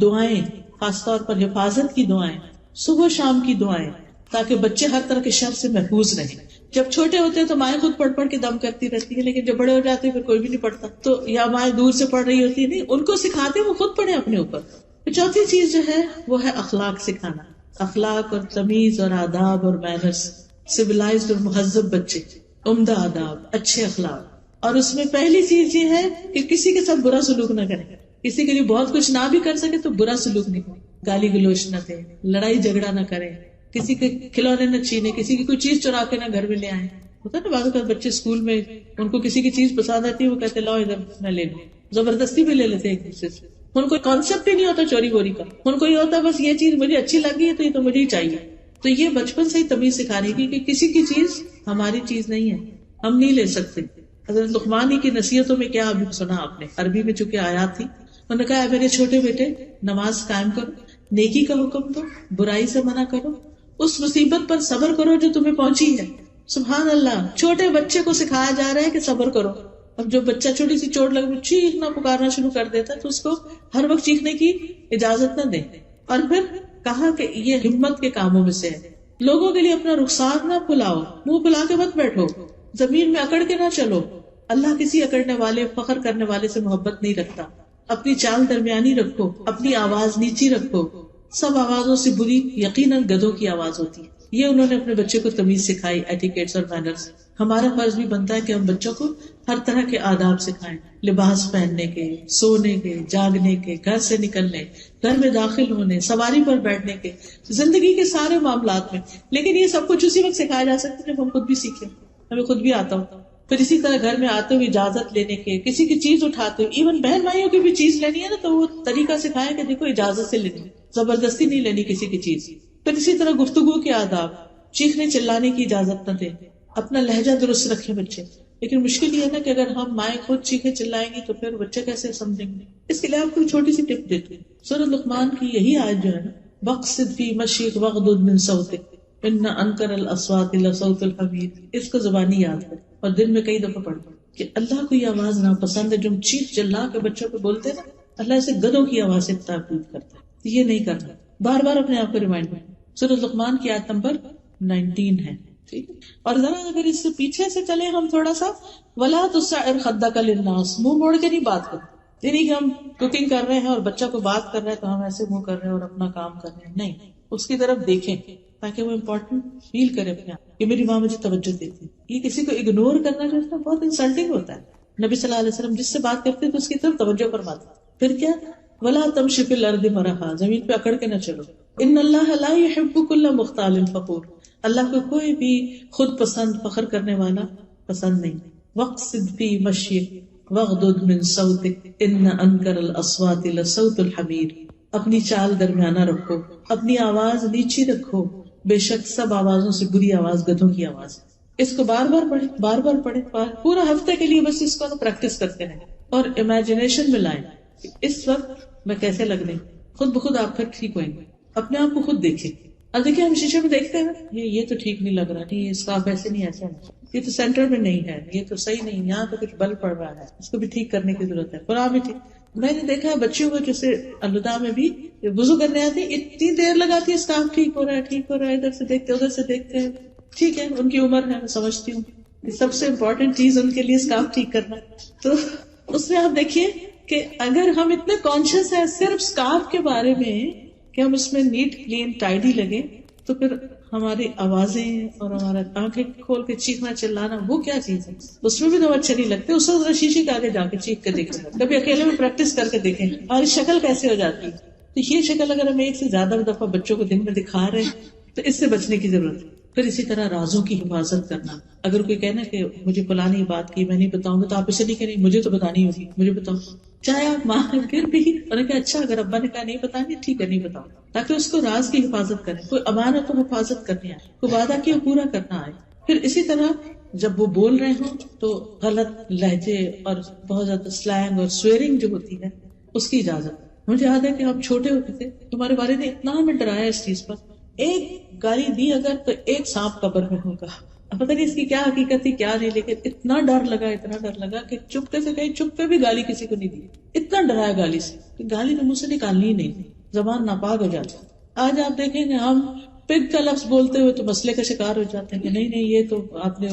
Speaker 1: دعائیں, خاص طور پر حفاظت کی دعائیں, صبح شام کی دعائیں, تاکہ بچے ہر طرح کے شر سے محفوظ رہیں. جب چھوٹے ہوتے ہیں تو مائیں خود پڑھ پڑھ کے دم کرتی رہتی ہے, لیکن جب بڑے ہو جاتے ہیں پھر کوئی بھی نہیں پڑھتا, تو یا مائیں دور سے پڑھ رہی ہوتی ہے, نہیں ان کو سکھاتے وہ خود پڑھیں اپنے اوپر. چوتھی چیز جو ہے وہ ہے اخلاق سکھانا, اخلاق اور تمیز اور آداب اور مینرز, سویلائزڈ اور مہذب بچے, عمدہ آداب, اچھے اخلاق. اور اس میں پہلی چیز یہ ہے کہ کسی کے ساتھ برا سلوک نہ کریں, کسی کے لیے بہت کچھ نہ بھی کر سکے تو برا سلوک نہیں کریں, گالی گلوچ نہ دیں, لڑائی جھگڑا نہ کریں, کسی کے کھلونے نہ چھینے, کسی کی کوئی چیز چرا کے نہ گھر میں لے آئیں. ہوتا ہے نا بعض اوقات بچے اسکول میں ان کو کسی کی چیز پسند آتی ہے, وہ کہتے لاؤ ادھر میں لے لوں, زبردستی بھی لے لیتے ہیں ایک دوسرے سے. ان کو کانسیپٹ ہی نہیں ہوتا چوری ووری کا, ان کو یہ ہوتا بس یہ چیز مجھے اچھی لگی ہے تو یہ تو مجھے ہی چاہیے. تو یہ بچپن سے ہی تمیز سکھانے کی کہ کسی کی چیز ہماری چیز نہیں ہے, ہم نہیں لے سکتے. حضرت لقمان ہی کی نصیحتوں میں کیا ابھی سنا آپ نے, عربی میں چونکہ آیات تھی, انہوں نے کہا اے میرے چھوٹے بیٹے نماز قائم کرو, نیکی کا حکم دو, برائی سے منع کرو, اس مصیبت پر صبر کرو جو تمہیں پہنچی ہے. سبحان اللہ, چھوٹے بچے کو سکھایا جا رہا ہے کہ صبر کرو. اب جو بچہ چھوٹی سی چوٹ لگ چیخنا پکارنا شروع کر دیتا ہے تو اس کو ہر وقت چیخنے کی اجازت نہ دیں. اور پھر کہا کہ یہ ہمت کے کاموں میں سے ہے, لوگوں کے لیے اپنا رخسار نہ پھلاؤ, منہ پھلا کے مت بیٹھو, زمین میں اکڑ کے نہ چلو. اللہ کسی اکڑنے والے فخر کرنے والے سے محبت نہیں رکھتا. اپنی چال درمیانی رکھو, اپنی آواز نیچی رکھو, سب آوازوں سے بری یقیناً گدھوں کی آواز ہوتی ہے. یہ انہوں نے اپنے بچے کو تمیز سکھائی, ایٹیکیٹس اور مینرز. ہمارا فرض بھی بنتا ہے کہ ہم بچوں کو ہر طرح کے آداب سکھائیں, لباس پہننے کے, سونے کے, جاگنے کے, گھر سے نکلنے, گھر میں داخل ہونے, سواری پر بیٹھنے کے, زندگی کے سارے معاملات میں. لیکن یہ سب کچھ اسی وقت سکھایا جا سکتا ہے جب ہم خود بھی سیکھیں, ہمیں خود بھی آتا ہو. پھر اسی طرح گھر میں آتے ہوئے اجازت لینے کے, کسی کی چیز اٹھاتے ہوئے, ایون بہن بھائیوں کی بھی چیز لینی ہے نا تو وہ طریقہ سکھایا کہ دیکھو اجازت سے لینی, زبردستی نہیں لینی کسی کی چیز. پھر اسی طرح گفتگو کے آداب, چیخنے چلانے کی اجازت نہ دیں, اپنا لہجہ درست رکھیں بچے. لیکن مشکل یہ ہے نا کہ اگر ہم مائیں خود چیخے چلائیں گی تو پھر بچے کیسے سمجھیں گے. اس کے لیے آپ کو چھوٹی سی ٹپ دیتی ہوں. سورۃ لقمان کی یہی آیت جو ہے نا, وَاقْصِدْ فِي مَشْيِكَ وَاغْضُضْ مِنْ صَوْتِكَ إِنَّ أَنكَرَ الْأَصْوَاتِ لَصَوْتُ الْحَمِيرِ, اس کو زبانی یاد کر اور دن میں کئی دفعہ پڑھ کہ اللہ کو یہ آواز ناپسند ہے جو ہم چیخ چلا کے بچوں کو بولتے ہیں نا, اللہ اسے گدھوں کی آواز سے تعبیر کرتا ہے. یہ نہیں کرنا, بار بار اپنے آپ کو ریمائنڈ کریں. سورۃ لقمان کی آیت نمبر 19 ہے. ٹھیک ہے, اور ذرا اگر اس سے پیچھے سے چلے ہم تھوڑا سا, وَلَا تُسَعِّرْ خَدَّكَ لِلنَّاسِ, منہ موڑ کے نہیں بات کرتے. یہ نہیں کہ ہم کوکنگ کر رہے ہیں اور بچہ کو بات کر رہے ہیں تو ہم ایسے منہ کر رہے ہیں اور اپنا کام کر رہے ہیں. نہیں, اس کی طرف دیکھیں تاکہ وہ امپورٹنٹ فیل کرے اپنے آپ کہ میری ماں مجھے توجہ دیتی. یہ کسی کو اگنور کرنا جو ہے بہت انسلٹنگ ہوتا ہے. نبی صلی اللہ علیہ وسلم جس سے بات کرتے تو اس کی طرف توجہ فرماتے. پھر کیا, وَلَا تَمْشِ فِي الْأَرْضِ مَرَحًا, زمین پہ اکڑ کے نہ چلو. إِنَّ اللَّهَ لَا يُحِبُّ كُلَّ مُخْتَالٍ فَخُورٍ, اللہ کو کوئی بھی خود پسند فخر کرنے والا پسند نہیں. وَاقْصِدْ فِي مَشْيِكَ وَاغْضُضْ مِنْ صَوْتِكَ إِنَّ أَنكَرَ الْأَصْوَاتِ لَصَوْتُ الْحَمِيرِ, اپنی چال درمیانہ رکھو، اپنی آواز نیچی رکھو، بے شک سب آوازوں سے بری آواز گدھوں کی آواز ہے۔ اس کو بار بار پڑھیں، بار بار پڑھیں، پورا ہفتے کے لیے بس اس کو پریکٹس کرتے رہیں اور امیجنیشن میں لائیں کہ اس وقت میں کیسے لگ رہی ہوں، خود بخود آپ پھر ٹھیک ہوئیں گے۔ اپنے آپ کو خود دیکھیں۔ اب دیکھیں ہم شیشے میں دیکھتے ہیں نا، یہ تو ٹھیک نہیں لگ رہا، نہیں اس کا ایسے نہیں، ایسا نہیں، یہ تو سینٹر میں نہیں ہے، یہ تو صحیح نہیں، یہاں تو کچھ بل پڑ رہا ہے، اس کو بھی ٹھیک کرنے کی ضرورت ہے، قرآن بھی ٹھیک۔ میں نے دیکھا ہے بچیوں کو جیسے الوداع میں بھی وضو کرنے آتی اتنی دیر لگاتی ہے، اس کام ٹھیک ہو رہا ہے، ٹھیک ہو رہا ہے، ادھر سے دیکھتے ادھر سے دیکھتے ہیں۔ ٹھیک ہے ان کی عمر ہے، میں سمجھتی ہوں سب سے امپورٹنٹ چیز ان کے لیے اس کام ٹھیک کرنا۔ تو اس میں آپ دیکھیے کہ اگر ہم اتنے کانشیس ہیں صرف اسکارف کے بارے میں کہ ہم اس میں نیٹ کلین ٹائڈی لگے، تو پھر ہماری آوازیں اور ہمارا آنکھیں کھول کے چیخنا چلانا وہ کیا چیز ہے؟ اس میں بھی تو اچھے نہیں لگتے۔ اس وقت شیشے کے آگے جا کے چیخ کے دیکھیں، کبھی اکیلے میں پریکٹس کر کے دیکھیں ہماری شکل کیسے ہو جاتی ہے۔ تو یہ شکل اگر ہم ایک سے زیادہ دفعہ بچوں کو دن میں دکھا رہے ہیں تو اس سے بچنے کی ضرورت ہے۔ پھر اسی طرح رازوں کی حفاظت کرنا۔ اگر کوئی کہنا کہ مجھے فلانی بات کی میں نہیں بتاؤں گا، تو آپ اسے نہیں کہ نہیں مجھے تو بتانی ہوگی، مجھے بتاؤ، چاہے آپ ماں ہیں پھر بھی انہوں نے کہا اچھا اگر ابا نے کہا نہیں بتانی، ٹھیک ہے نہیں بتاؤ، تاکہ اس کو راز کی حفاظت کریں۔ کوئی امانت و حفاظت کرنی آئے، کوئی وعدہ کیا پورا کرنا آئے۔ پھر اسی طرح جب وہ بول رہے ہوں تو غلط لہجے اور بہت زیادہ سلینگ اور سویرنگ جو ہوتی ہے اس کی اجازت۔ مجھے یاد ہے کہ ہم چھوٹے ہوتے تھے، تمہارے والد نے اتنا ہمیں ڈرایا اس چیز پر، ایک گالی دی اگر تو ایک سانپ قبر میں ہوگا۔ پتہ نہیں اس کی کیا حقیقت تھی کیا نہیں، لیکن اتنا ڈر لگا کہ چپکے سے کہیں چپ پہ بھی گالی کسی کو نہیں دی، اتنا ڈرایا گالی سے کہ گالی تو منہ سے نکالنی ہی نہیں، زبان ناپاک ہو جاتی۔ آج آپ دیکھیں گے ہم پگ کا لفظ بولتے ہوئے تو مسئلے کا شکار ہو جاتے ہیں کہ نہیں یہ تو آپ نے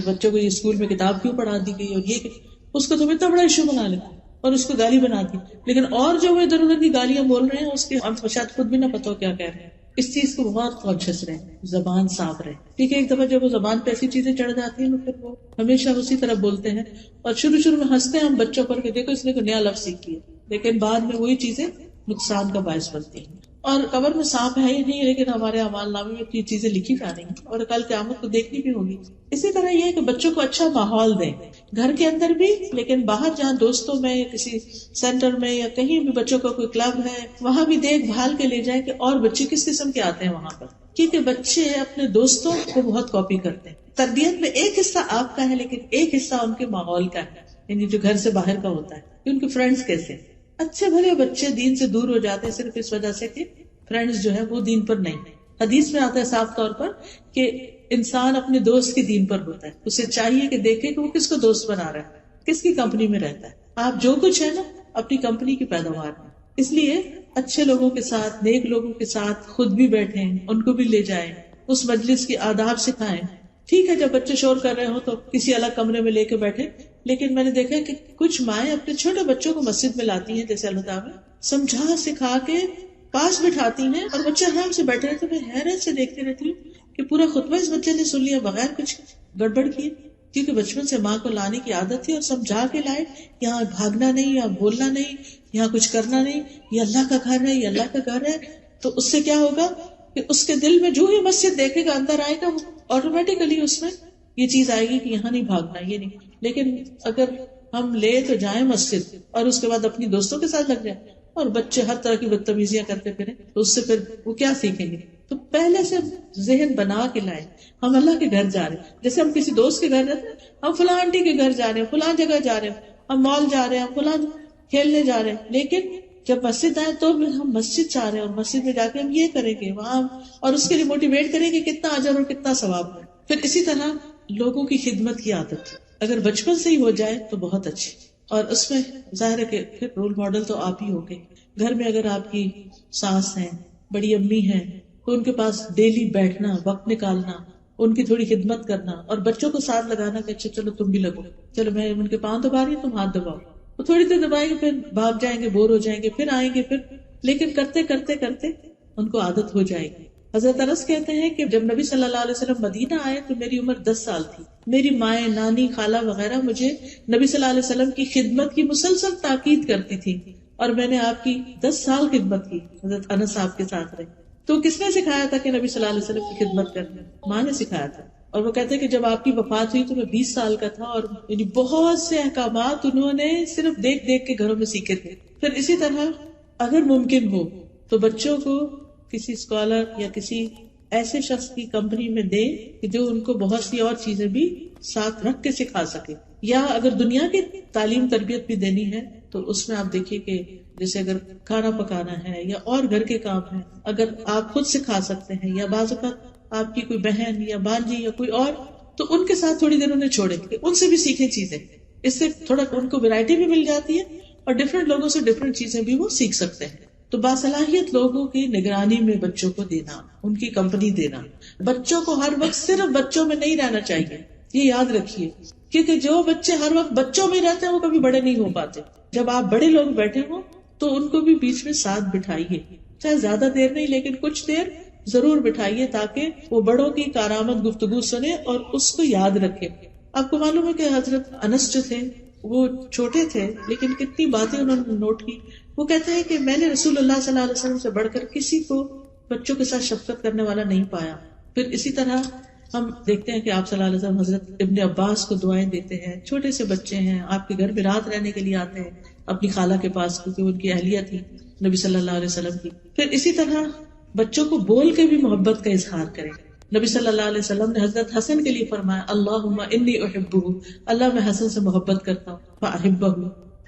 Speaker 1: بچوں کو اسکول میں کتاب کیوں پڑھا دی گئی، اور یہ اس کو تم اتنا بڑا ایشو بنا لیتے اور اس کو گالی بنا دی، لیکن اور جو وہ ادھر ادھر کی گالیاں بول رہے ہیں اس کے ہم شاید خود بھی نہ پتا ہو کیا کہہ رہے ہیں۔ اس چیز کو بہت کانشیس رہے، زبان صاف رہے، ٹھیک ہے۔ ایک دفعہ جب وہ زبان پہ ایسی چیزیں چڑھ جاتی ہیں تو پھر وہ ہمیشہ اسی طرح بولتے ہیں، اور شروع میں ہنستے ہیں ہم بچوں پر کہ دیکھو اس نے کوئی نیا لفظ سیکھ لیا، لیکن بعد میں وہی چیزیں نقصان کا باعث بنتی ہیں۔ اور قبر میں سانپ ہے ہی نہیں، لیکن ہمارے اعمال نامے میں یہ چیزیں لکھی جا رہی ہیں اور کل قیامت کو دیکھنی بھی ہوگی۔ اسی طرح یہ ہے کہ بچوں کو اچھا ماحول دیں، گھر کے اندر بھی، لیکن باہر جہاں دوستوں میں یا کسی سینٹر میں یا کہیں بھی بچوں کا کوئی کلب ہے وہاں بھی دیکھ بھال کے لے جائیں کہ اور بچے کس قسم کے آتے ہیں وہاں پر، کیونکہ بچے اپنے دوستوں کو بہت کاپی کرتے ہیں۔ تربیت میں ایک حصہ آپ کا ہے لیکن ایک حصہ ان کے ماحول کا ہے، یعنی جو گھر سے باہر کا ہوتا ہے کہ ان کے فرینڈز کیسے ہیں۔ اچھے بھلے بچے دین سے دور ہو جاتے ہیں صرف اس وجہ سے کہ فرینڈز جو ہے وہ دین پر نہیں۔ حدیث میں آتا ہے صاف طور پر کہ انسان اپنے دوست کے دین پر ہوتا ہے، اسے چاہیے کہ دیکھے کہ وہ کس کو دوست بنا رہا ہے، کس کی کمپنی میں رہتا ہے۔ آپ جو کچھ ہے نا اپنی کمپنی کی پیداوار ہے، اس لیے اچھے لوگوں کے ساتھ، نیک لوگوں کے ساتھ خود بھی بیٹھیں، ان کو بھی لے جائیں، اس مجلس کی آداب سکھائیں۔ ٹھیک ہے جب بچے شور کر رہے ہو تو کسی الگ کمرے میں لے کے بیٹھے، لیکن میں نے دیکھا کہ کچھ مائیں اپنے چھوٹے بچوں کو مسجد میں لاتی ہیں، جیسے اللہ تعالیٰ سمجھا سکھا کے پاس بٹھاتی ہیں اور بچے آرام سے بیٹھے رہتے۔ میں حیرت سے دیکھتی رہتی ہوں کہ پورا خطبہ اس بچے نے سن لیا بغیر کچھ گڑبڑ کیے، کیونکہ بچپن سے ماں کو لانے کی عادت تھی اور سمجھا کے لائے، یہاں بھاگنا نہیں، یہاں بولنا نہیں، یہاں کچھ کرنا نہیں، یہ اللہ کا گھر ہے، یہ اللہ کا گھر ہے۔ تو اس سے کیا ہوگا کہ اس کے دل میں جو ہی مسجد دیکھے گا اندر آئے گا، آٹومیٹیکلی اس میں یہ چیز آئے گی کہ یہاں نہیں بھاگنا، یہ نہیں۔ لیکن اگر ہم لے تو جائیں مسجد اور اس کے بعد اپنی دوستوں کے ساتھ لگ جائیں اور بچے ہر طرح کی بدتمیزیاں کرتے پھریں تو اس سے پھر وہ کیا سیکھیں گے؟ تو پہلے سے ذہن بنا کے لائیں ہم اللہ کے گھر جا رہے ہیں، جیسے ہم کسی دوست کے گھر جاتے ہیں، ہم فلاں آنٹی کے گھر جا رہے ہیں، فلاں جگہ جا رہے ہیں، ہم مال جا رہے ہیں، ہم فلاں کھیلنے جا رہے ہیں، لیکن جب مسجد آئے تو ہم مسجد جا رہے ہیں اور مسجد میں جا کے ہم یہ کریں گے وہاں، اور اس کے لیے موٹیویٹ کریں گے کتنا اجر اور کتنا ثواب ہے۔ پھر اسی طرح لوگوں کی خدمت کی عادت اگر بچپن سے ہی ہو جائے تو بہت اچھی، اور اس میں ظاہر ہے کہ پھر رول ماڈل تو آپ ہی ہوگے۔ گھر میں اگر آپ کی ساس ہیں، بڑی امی ہیں، تو ان کے پاس ڈیلی بیٹھنا، وقت نکالنا، ان کی تھوڑی خدمت کرنا اور بچوں کو ساتھ لگانا کہ اچھا چلو تم بھی لگو، چلو میں ان کے پاؤں دبا رہی ہوں تم ہاتھ دباؤ، وہ تھوڑی دیر دبائیں گے پھر بھاگ جائیں گے، بور ہو جائیں گے، پھر آئیں گے، پھر لیکن کرتے کرتے کرتے ان کو عادت ہو جائے گی۔ حضرت انس کہتے ہیں کہ جب نبی صلی اللہ علیہ وسلم مدینہ آئے تو میری عمر 10 سال تھی، میری مائیں، نانی، خالہ وغیرہ مجھے نبی صلی اللہ علیہ وسلم کی خدمت کی مسلسل تاکید کرتی تھی اور میں نے آپ کی 10 سال خدمت کی۔ حضرت انس آپ کے ساتھ رہے تو کس نے سکھایا تھا کہ نبی صلی اللہ علیہ وسلم کی خدمت کرنا؟ ماں نے سکھایا تھا۔ اور وہ کہتے ہیں کہ جب آپ کی وفات ہوئی تو میں 20 سال کا تھا، اور بہت سے احکامات انہوں نے صرف دیکھ دیکھ کے گھروں میں سیکھے تھے۔ پھر اسی طرح اگر ممکن ہو تو بچوں کو کسی اسکالر یا کسی ایسے شخص کی کمپنی میں دے کہ جو ان کو بہت سی اور چیزیں بھی ساتھ رکھ کے سکھا سکے. یا اگر دنیا کی تعلیم تربیت بھی دینی ہے تو اس میں آپ دیکھیے کہ جیسے اگر کھانا پکانا ہے یا اور گھر کے کام ہیں اگر آپ خود سکھا سکتے ہیں، یا بعض اوقات آپ کی کوئی بہن یا بانجی یا کوئی اور، تو ان کے ساتھ تھوڑی دیر انہیں چھوڑیں کہ ان سے بھی سیکھیں چیزیں. اس سے تھوڑا ان کو ویرائٹی بھی مل جاتی ہے اور ڈفرینٹ لوگوں سے ڈفرینٹ چیزیں بھی وہ سیکھ سکتے ہیں. تو باصلاحیت لوگوں کی نگرانی میں بچوں کو دینا، ان کی کمپنی دینا. بچوں کو ہر وقت صرف بچوں میں نہیں رہنا چاہیے، یہ یاد رکھیے، کیونکہ جو بچے ہر وقت بچوں میں رہتے ہیں وہ کبھی بڑے نہیں ہو پاتے. جب آپ بڑے لوگ بیٹھے ہوں تو ان کو بھی بیچ میں ساتھ بٹھائیے، چاہے زیادہ دیر نہیں لیکن کچھ دیر ضرور بٹھائیے تاکہ وہ بڑوں کی کارآمد گفتگو سنے اور اس کو یاد رکھے. آپ کو معلوم ہے کہ حضرت انس جو تھے وہ چھوٹے تھے لیکن کتنی باتیں انہوں نے نوٹ کی. وہ کہتے ہیں کہ میں نے رسول اللہ صلی اللہ علیہ وسلم سے بڑھ کر کسی کو بچوں کے ساتھ شفقت کرنے والا نہیں پایا. پھر اسی طرح ہم دیکھتے ہیں کہ آپ صلی اللہ علیہ وسلم حضرت ابن عباس کو دعائیں دیتے ہیں. چھوٹے سے بچے ہیں، آپ کے گھر میں رات رہنے کے لیے آتے ہیں اپنی خالہ کے پاس کیونکہ ان کی اہلیہ تھی نبی صلی اللہ علیہ وسلم کی. پھر اسی طرح بچوں کو بول کے بھی محبت کا اظہار کریں. نبی صلی اللہ علیہ وسلم نے حضرت حسن کے لیے فرمایا اللہم انی احبہ، اللہ میں حسن سے محبت کرتا ہوں، فاحبہ،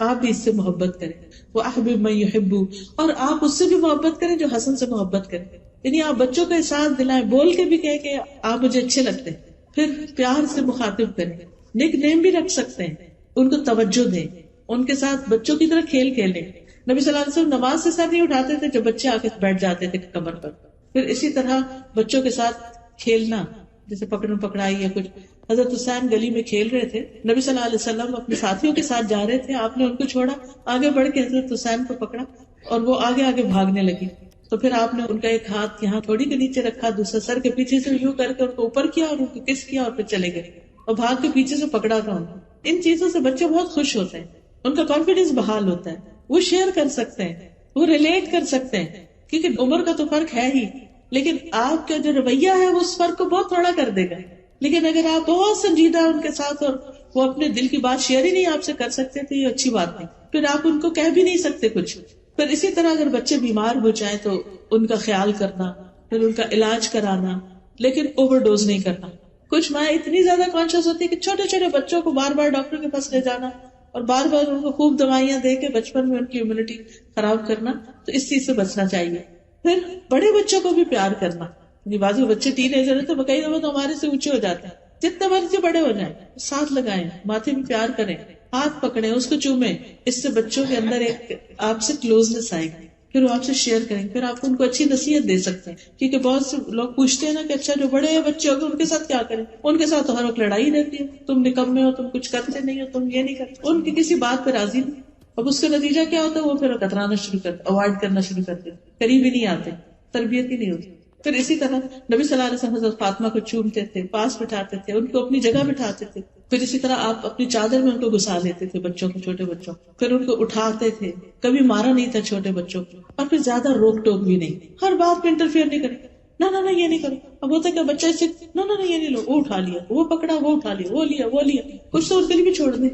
Speaker 1: آپ بھی اس سے محبت کریں. واحبب من یحب، اور آپ اس سے بھی محبت کریں جو حسن سے محبت کریں. یعنی آپ بچوں کا احساس دلائیں، بول کے بھی کہیں کہ آپ مجھے اچھے لگتے ہیں. پھر پیار سے مخاطب کریں، نک نیم بھی رکھ سکتے ہیں، ان کو توجہ دیں، ان کے ساتھ بچوں کی طرح کھیل کھیلیں. نبی صلی اللہ علیہ وسلم نماز سے سر نہیں اٹھاتے تھے جب بچے آ کے بیٹھ جاتے تھے کمر پر. پھر اسی طرح بچوں کے ساتھ کھیلنا، جیسے پکڑن پکڑائی یا کچھ. حضرت حسین گلی میں کھیل رہے تھے، نبی صلی اللہ علیہ وسلم اپنے ساتھیوں کے ساتھ جا رہے تھے، آپ نے ان کو چھوڑا، آگے بڑھ کے حضرت حسین کو پکڑا اور وہ آگے آگے بھاگنے لگی. تو پھر آپ نے ان کا ایک ہاتھ یہاں تھوڑی کے نیچے رکھا، دوسرا سر کے پیچھے سے یوں کر کے ان کو اوپر کیا اور ان کو کس کیا اور پھر چلے گئے اور بھاگ کے پیچھے سے پکڑا تھا. ان چیزوں سے بچے بہت خوش ہوتے ہیں، ان کا کانفیڈینس بحال ہوتا ہے، وہ شیئر کر سکتے ہیں، وہ ریلیٹ کر سکتے ہیں، کیونکہ عمر کا تو فرق ہے ہی، لیکن آپ کا جو رویہ ہے وہ اس فرق کو بہت تھوڑا کر دے گا. لیکن اگر آپ بہت سنجیدہ ان کے ساتھ اور وہ اپنے دل کی بات شیئر ہی نہیں آپ سے کر سکتے تو یہ اچھی بات نہیں، پھر آپ ان کو کہہ بھی نہیں سکتے کچھ. پھر اسی طرح اگر بچے بیمار ہو جائیں تو ان کا خیال کرنا، پھر ان کا علاج کرانا، لیکن اوور ڈوز نہیں کرنا. کچھ مائیں اتنی زیادہ کانشیس ہوتی ہے کہ چھوٹے چھوٹے بچوں کو بار بار ڈاکٹر کے پاس لے جانا اور بار بار ان کو خوب دوائیاں دے کے بچپن میں ان کی امیونٹی خراب کرنا، تو اس چیز سے بچنا چاہیے. پھر بڑے بچوں کو بھی پیار کرنا. بعض بچے ٹین ایجر ہیں تو کئی دفعہ تو ہمارے سے اونچے ہو جاتے ہیں، جتنے مرضی بڑے ہو جائیں ساتھ لگائیں، ماتھے بھی پیار کریں، ہاتھ پکڑیں، اس کو چومیں. اس سے بچوں کے اندر ایک آپ سے کلوزنس آئے گی، پھر وہ آپ سے شیئر کریں، پھر آپ ان کو اچھی نصیحت دے سکتے ہیں. کیونکہ بہت سے لوگ پوچھتے ہیں نا کہ اچھا جو بڑے بچے ہو گئے ان کے ساتھ کیا کریں. ان کے ساتھ تو ہر وقت لڑائی رہتی ہے، تم نکمے ہو، تم کچھ کرتے نہیں ہو، تم یہ نہیں کرتے، ان کی کسی بات پہ راضی نہیں. اب اس کا نتیجہ کیا ہوتا ہے، وہ پھر کترانا شروع کرتے، اوائڈ کرنا شروع کرتے، قریب ہی نہیں آتے، تربیت ہی نہیں ہوتی. پھر اسی طرح نبی صلی اللہ علیہ وسلم حضرت فاطمہ کو چومتے تھے، پاس بٹھاتے تھے، ان کو اپنی جگہ بٹھاتے تھے. پھر اسی طرح آپ اپنی چادر میں ان کو گھسا لیتے تھے بچوں کو، چھوٹے بچوں، پھر ان کو اٹھاتے تھے، کبھی مارا نہیں تھا چھوٹے بچوں کو، اور پھر زیادہ روک ٹوک بھی نہیں، ہر بات میں انٹرفیئر نہیں کرے، نہ یہ نہیں کرو. اب ہوتا ہے کہ بچہ سے نہ یہ نہیں لو، وہ اٹھا لیا، وہ پکڑا، وہ اٹھا لیا، وہ لیا، کچھ تو ان کے لیے بھی چھوڑ دیں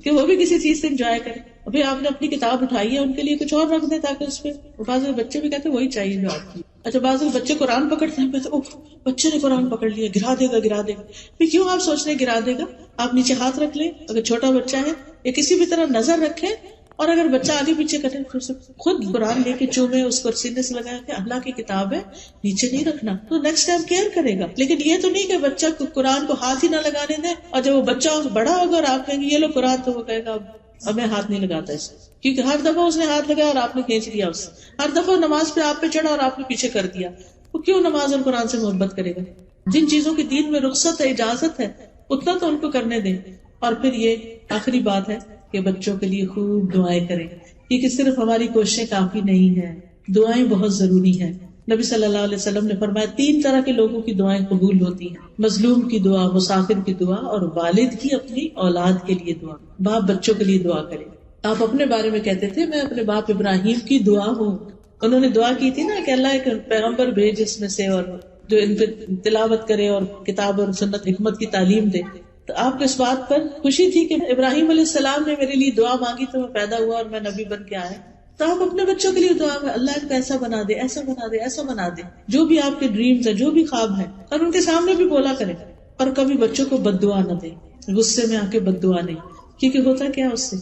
Speaker 1: کہ وہ بھی کسی چیز سے انجوائے کریں. ابھی آپ نے اپنی کتاب اٹھائی ہے، ان کے لیے کچھ اور رکھ دیں تاکہ اس پہ بعض بچے بھی کہتے ہیں وہی چاہیے جو آپ کی. اچھا بعض بچے قرآن پکڑتے ہیں، بچے نے قرآن پکڑ لیا، گرا دے گا. کیوں آپ سوچ رہے گرا دے گا؟ آپ نیچے ہاتھ رکھ لیں، اگر چھوٹا بچہ ہے یا کسی بھی طرح نظر رکھیں، اور اگر بچہ آگے پیچھے کرے خود قرآن لے کے چومے، اس کو سینے سے لگایا کہ اللہ کی کتاب ہے، نیچے نہیں رکھنا، تو نیکسٹ ٹائم کیئر کرے گا. لیکن یہ تو نہیں کہ بچہ قرآن کو ہاتھ ہی نہ لگانے دیں، اور جب وہ بچہ بڑا ہوگا اور آپ کہیں گے یہ لو قرآن، تو وہ کہے گا اب میں ہاتھ نہیں لگاتا اس، کیونکہ ہر دفعہ اس نے ہاتھ لگایا اور آپ نے کھینچ لیا اس سے، ہر دفعہ نماز پہ آپ پہ چڑھا اور آپ نے پیچھے کر دیا. وہ کیوں نماز اور قرآن سے محبت کرے گا؟ جن چیزوں کی دین میں رخصت ہے، اجازت ہے، اتنا تو ان کو کرنے دیں. اور پھر یہ آخری بات ہے کہ بچوں کے لیے خوب دعائیں کریں، کیونکہ صرف ہماری کوششیں کافی نہیں ہیں، دعائیں بہت ضروری ہیں. نبی صلی اللہ علیہ وسلم نے فرمایا 3 طرح کے لوگوں کی دعائیں قبول ہوتی ہیں: مظلوم کی دعا، مسافر کی دعا، اور والد کی اپنی اولاد کے لیے دعا. باپ بچوں کے لیے دعا کرے. آپ اپنے بارے میں کہتے تھے میں اپنے باپ ابراہیم کی دعا ہوں. انہوں نے دعا کی تھی نا کہ اللہ ایک پیغمبر بھیج اس میں سے، اور جو ان پہ تلاوت کرے اور کتاب اور سنت حکمت کی تعلیم دے. تو آپ کو اس بات پر خوشی تھی کہ ابراہیم علیہ السلام نے میرے لیے دعا مانگی تو میں پیدا ہوا اور میں نبی بن کے آیا. تو آپ اپنے بچوں کے لیے دعا میں اللہ ان کو ایسا بنا دے، ایسا بنا دے، ایسا بنا دے، جو بھی آپ کے ڈریمز ہیں، جو بھی خواب ہیں، اور ان کے سامنے بھی بولا کریں. اور کبھی بچوں کو بد دعا نہ دیں، غصے میں آ کے بد دعا نہیں، کیونکہ ہوتا کیا اس سے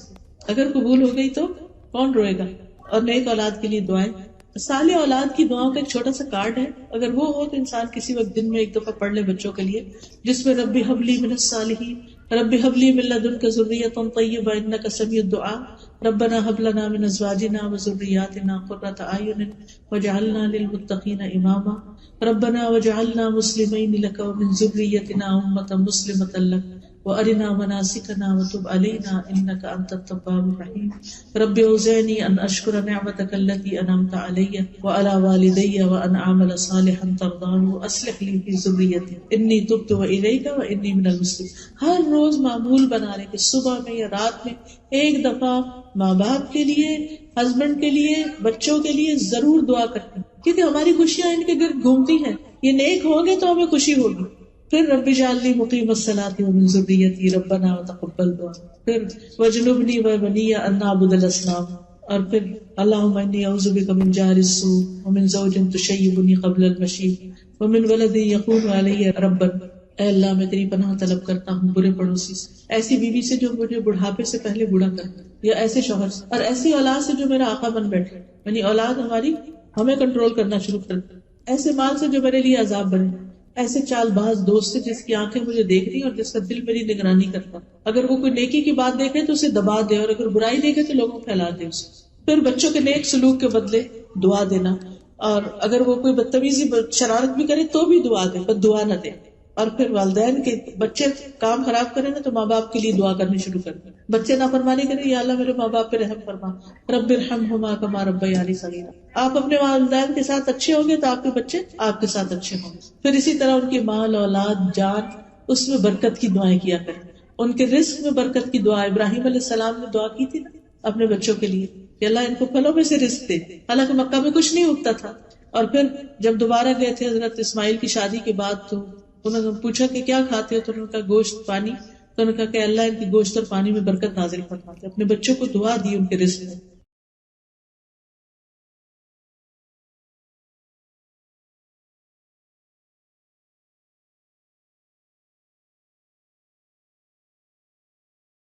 Speaker 1: اگر قبول ہو گئی تو کون روئے گا. اور نیک اولاد کے لیے دعائیں، صالح اولاد کی دعاؤں کا ایک چھوٹا سا کارڈ ہے، اگر وہ ہو تو انسان کسی وقت دن میں ایک دفعہ پڑھ لے بچوں کے لیے، جس میں رب ہب لی من الصالحین، رب ہب لی من لدنک ذریۃ طیبہ انک سمیع الدعاء، ربنا هب لنا من ازواجنا وذرياتنا قرة اعین واجعلنا للمتقین اماما، ربنا واجعلنا مسلمین لك ومن ذریتنا امة مسلمة لك وارنا مناسکنا وتب علینا انک انت التواب الرحیم، رب اوزعنی ان اشکر نعمتک التي انعمت علی وعلى والدی وان اعمل صالحا ترضاه واصلح لی فی ذریتی انی تبت الیک وانی من المسلمین. ہر روز معمول بنا لیں کہ صبح میں یا رات میں ایک دفعہ ماں باپ کے لیے، ہسبینڈ کے لیے، بچوں کے لیے ضرور دعا کرتے ہیں، کیونکہ ہماری خوشیاں ان کے گرد گھومتی ہیں. یہ نیک ہوں گے تو ہمیں خوشی ہوگی. پھر رب اجعلنی مقیم الصلاۃ ومن ذریتی ربنا وتقبل دعا، پھر واجنبنی وبنی ان نعبد الاصنام، اور پھر اللہم انی اعوذ بک من جار السوء ومن زوج تشیبنی قبل المشیب ومن ولد یکون علی ربا. اے اللہ میں تیری پناہ طلب کرتا ہوں برے پڑوسی سے، ایسی بیوی سے جو مجھے بڑھاپے سے پہلے بوڑھا کر دے، یا ایسے شوہر سے، اور ایسی اولاد سے جو میرا آقا بن بیٹھے، یعنی اولاد ہماری ہمیں کنٹرول کرنا شروع کر دے، ایسے مال سے جو میرے لیے عذاب بنے، ایسے چال باز دوست سے جس کی آنکھیں مجھے دیکھ رہی اور جس کا دل میری نگرانی کرتا، اگر وہ کوئی نیکی کی بات دیکھے تو اسے دبا دے، اور اگر برائی دیکھے تو لوگوں کو پھیلا دے اسے. پھر بچوں کے نیک سلوک کے بدلے دعا دینا، اور اگر وہ کوئی بدتمیزی شرارت بھی کرے تو بھی دعا دے، بس دعا نہ دے. اور پھر والدین کے بچے کام خراب کریں نا تو ماں باپ کے لیے دعا کرنی شروع کر دیں. بچے نافرمانی کریں، یا اللہ میرے ماں باپ پہ رحم فرما، رب ارحمہما کما ربیانی صغیرا. آپ اپنے والدین کے ساتھ اچھے ہوں گے تو آپ کے بچے آپ کے ساتھ اچھے ہوں گے. پھر اسی طرح ان کی مال، اولاد، جان، اس میں برکت کی دعائیں کیا کریں. ان کے رزق میں برکت کی دعا ابراہیم علیہ السلام نے دعا کی تھی نا اپنے بچوں کے لیے کہ اللہ ان کو پھلوں میں سے رزق دے، حالانکہ مکہ میں کچھ نہیں اگتا تھا. اور پھر جب دوبارہ گئے تھے حضرت اسماعیل کی شادی کے بعد تو انہوں نے پوچھا کہ کیا کھاتے ہو، تو انہوں نے کہا گوشت، پانی. تو انہوں نے کہا کہ اللہ ان کی گوشت اور پانی میں برکت نازل فرماتے. اپنے بچوں کو دعا دی ان کے رزق میں.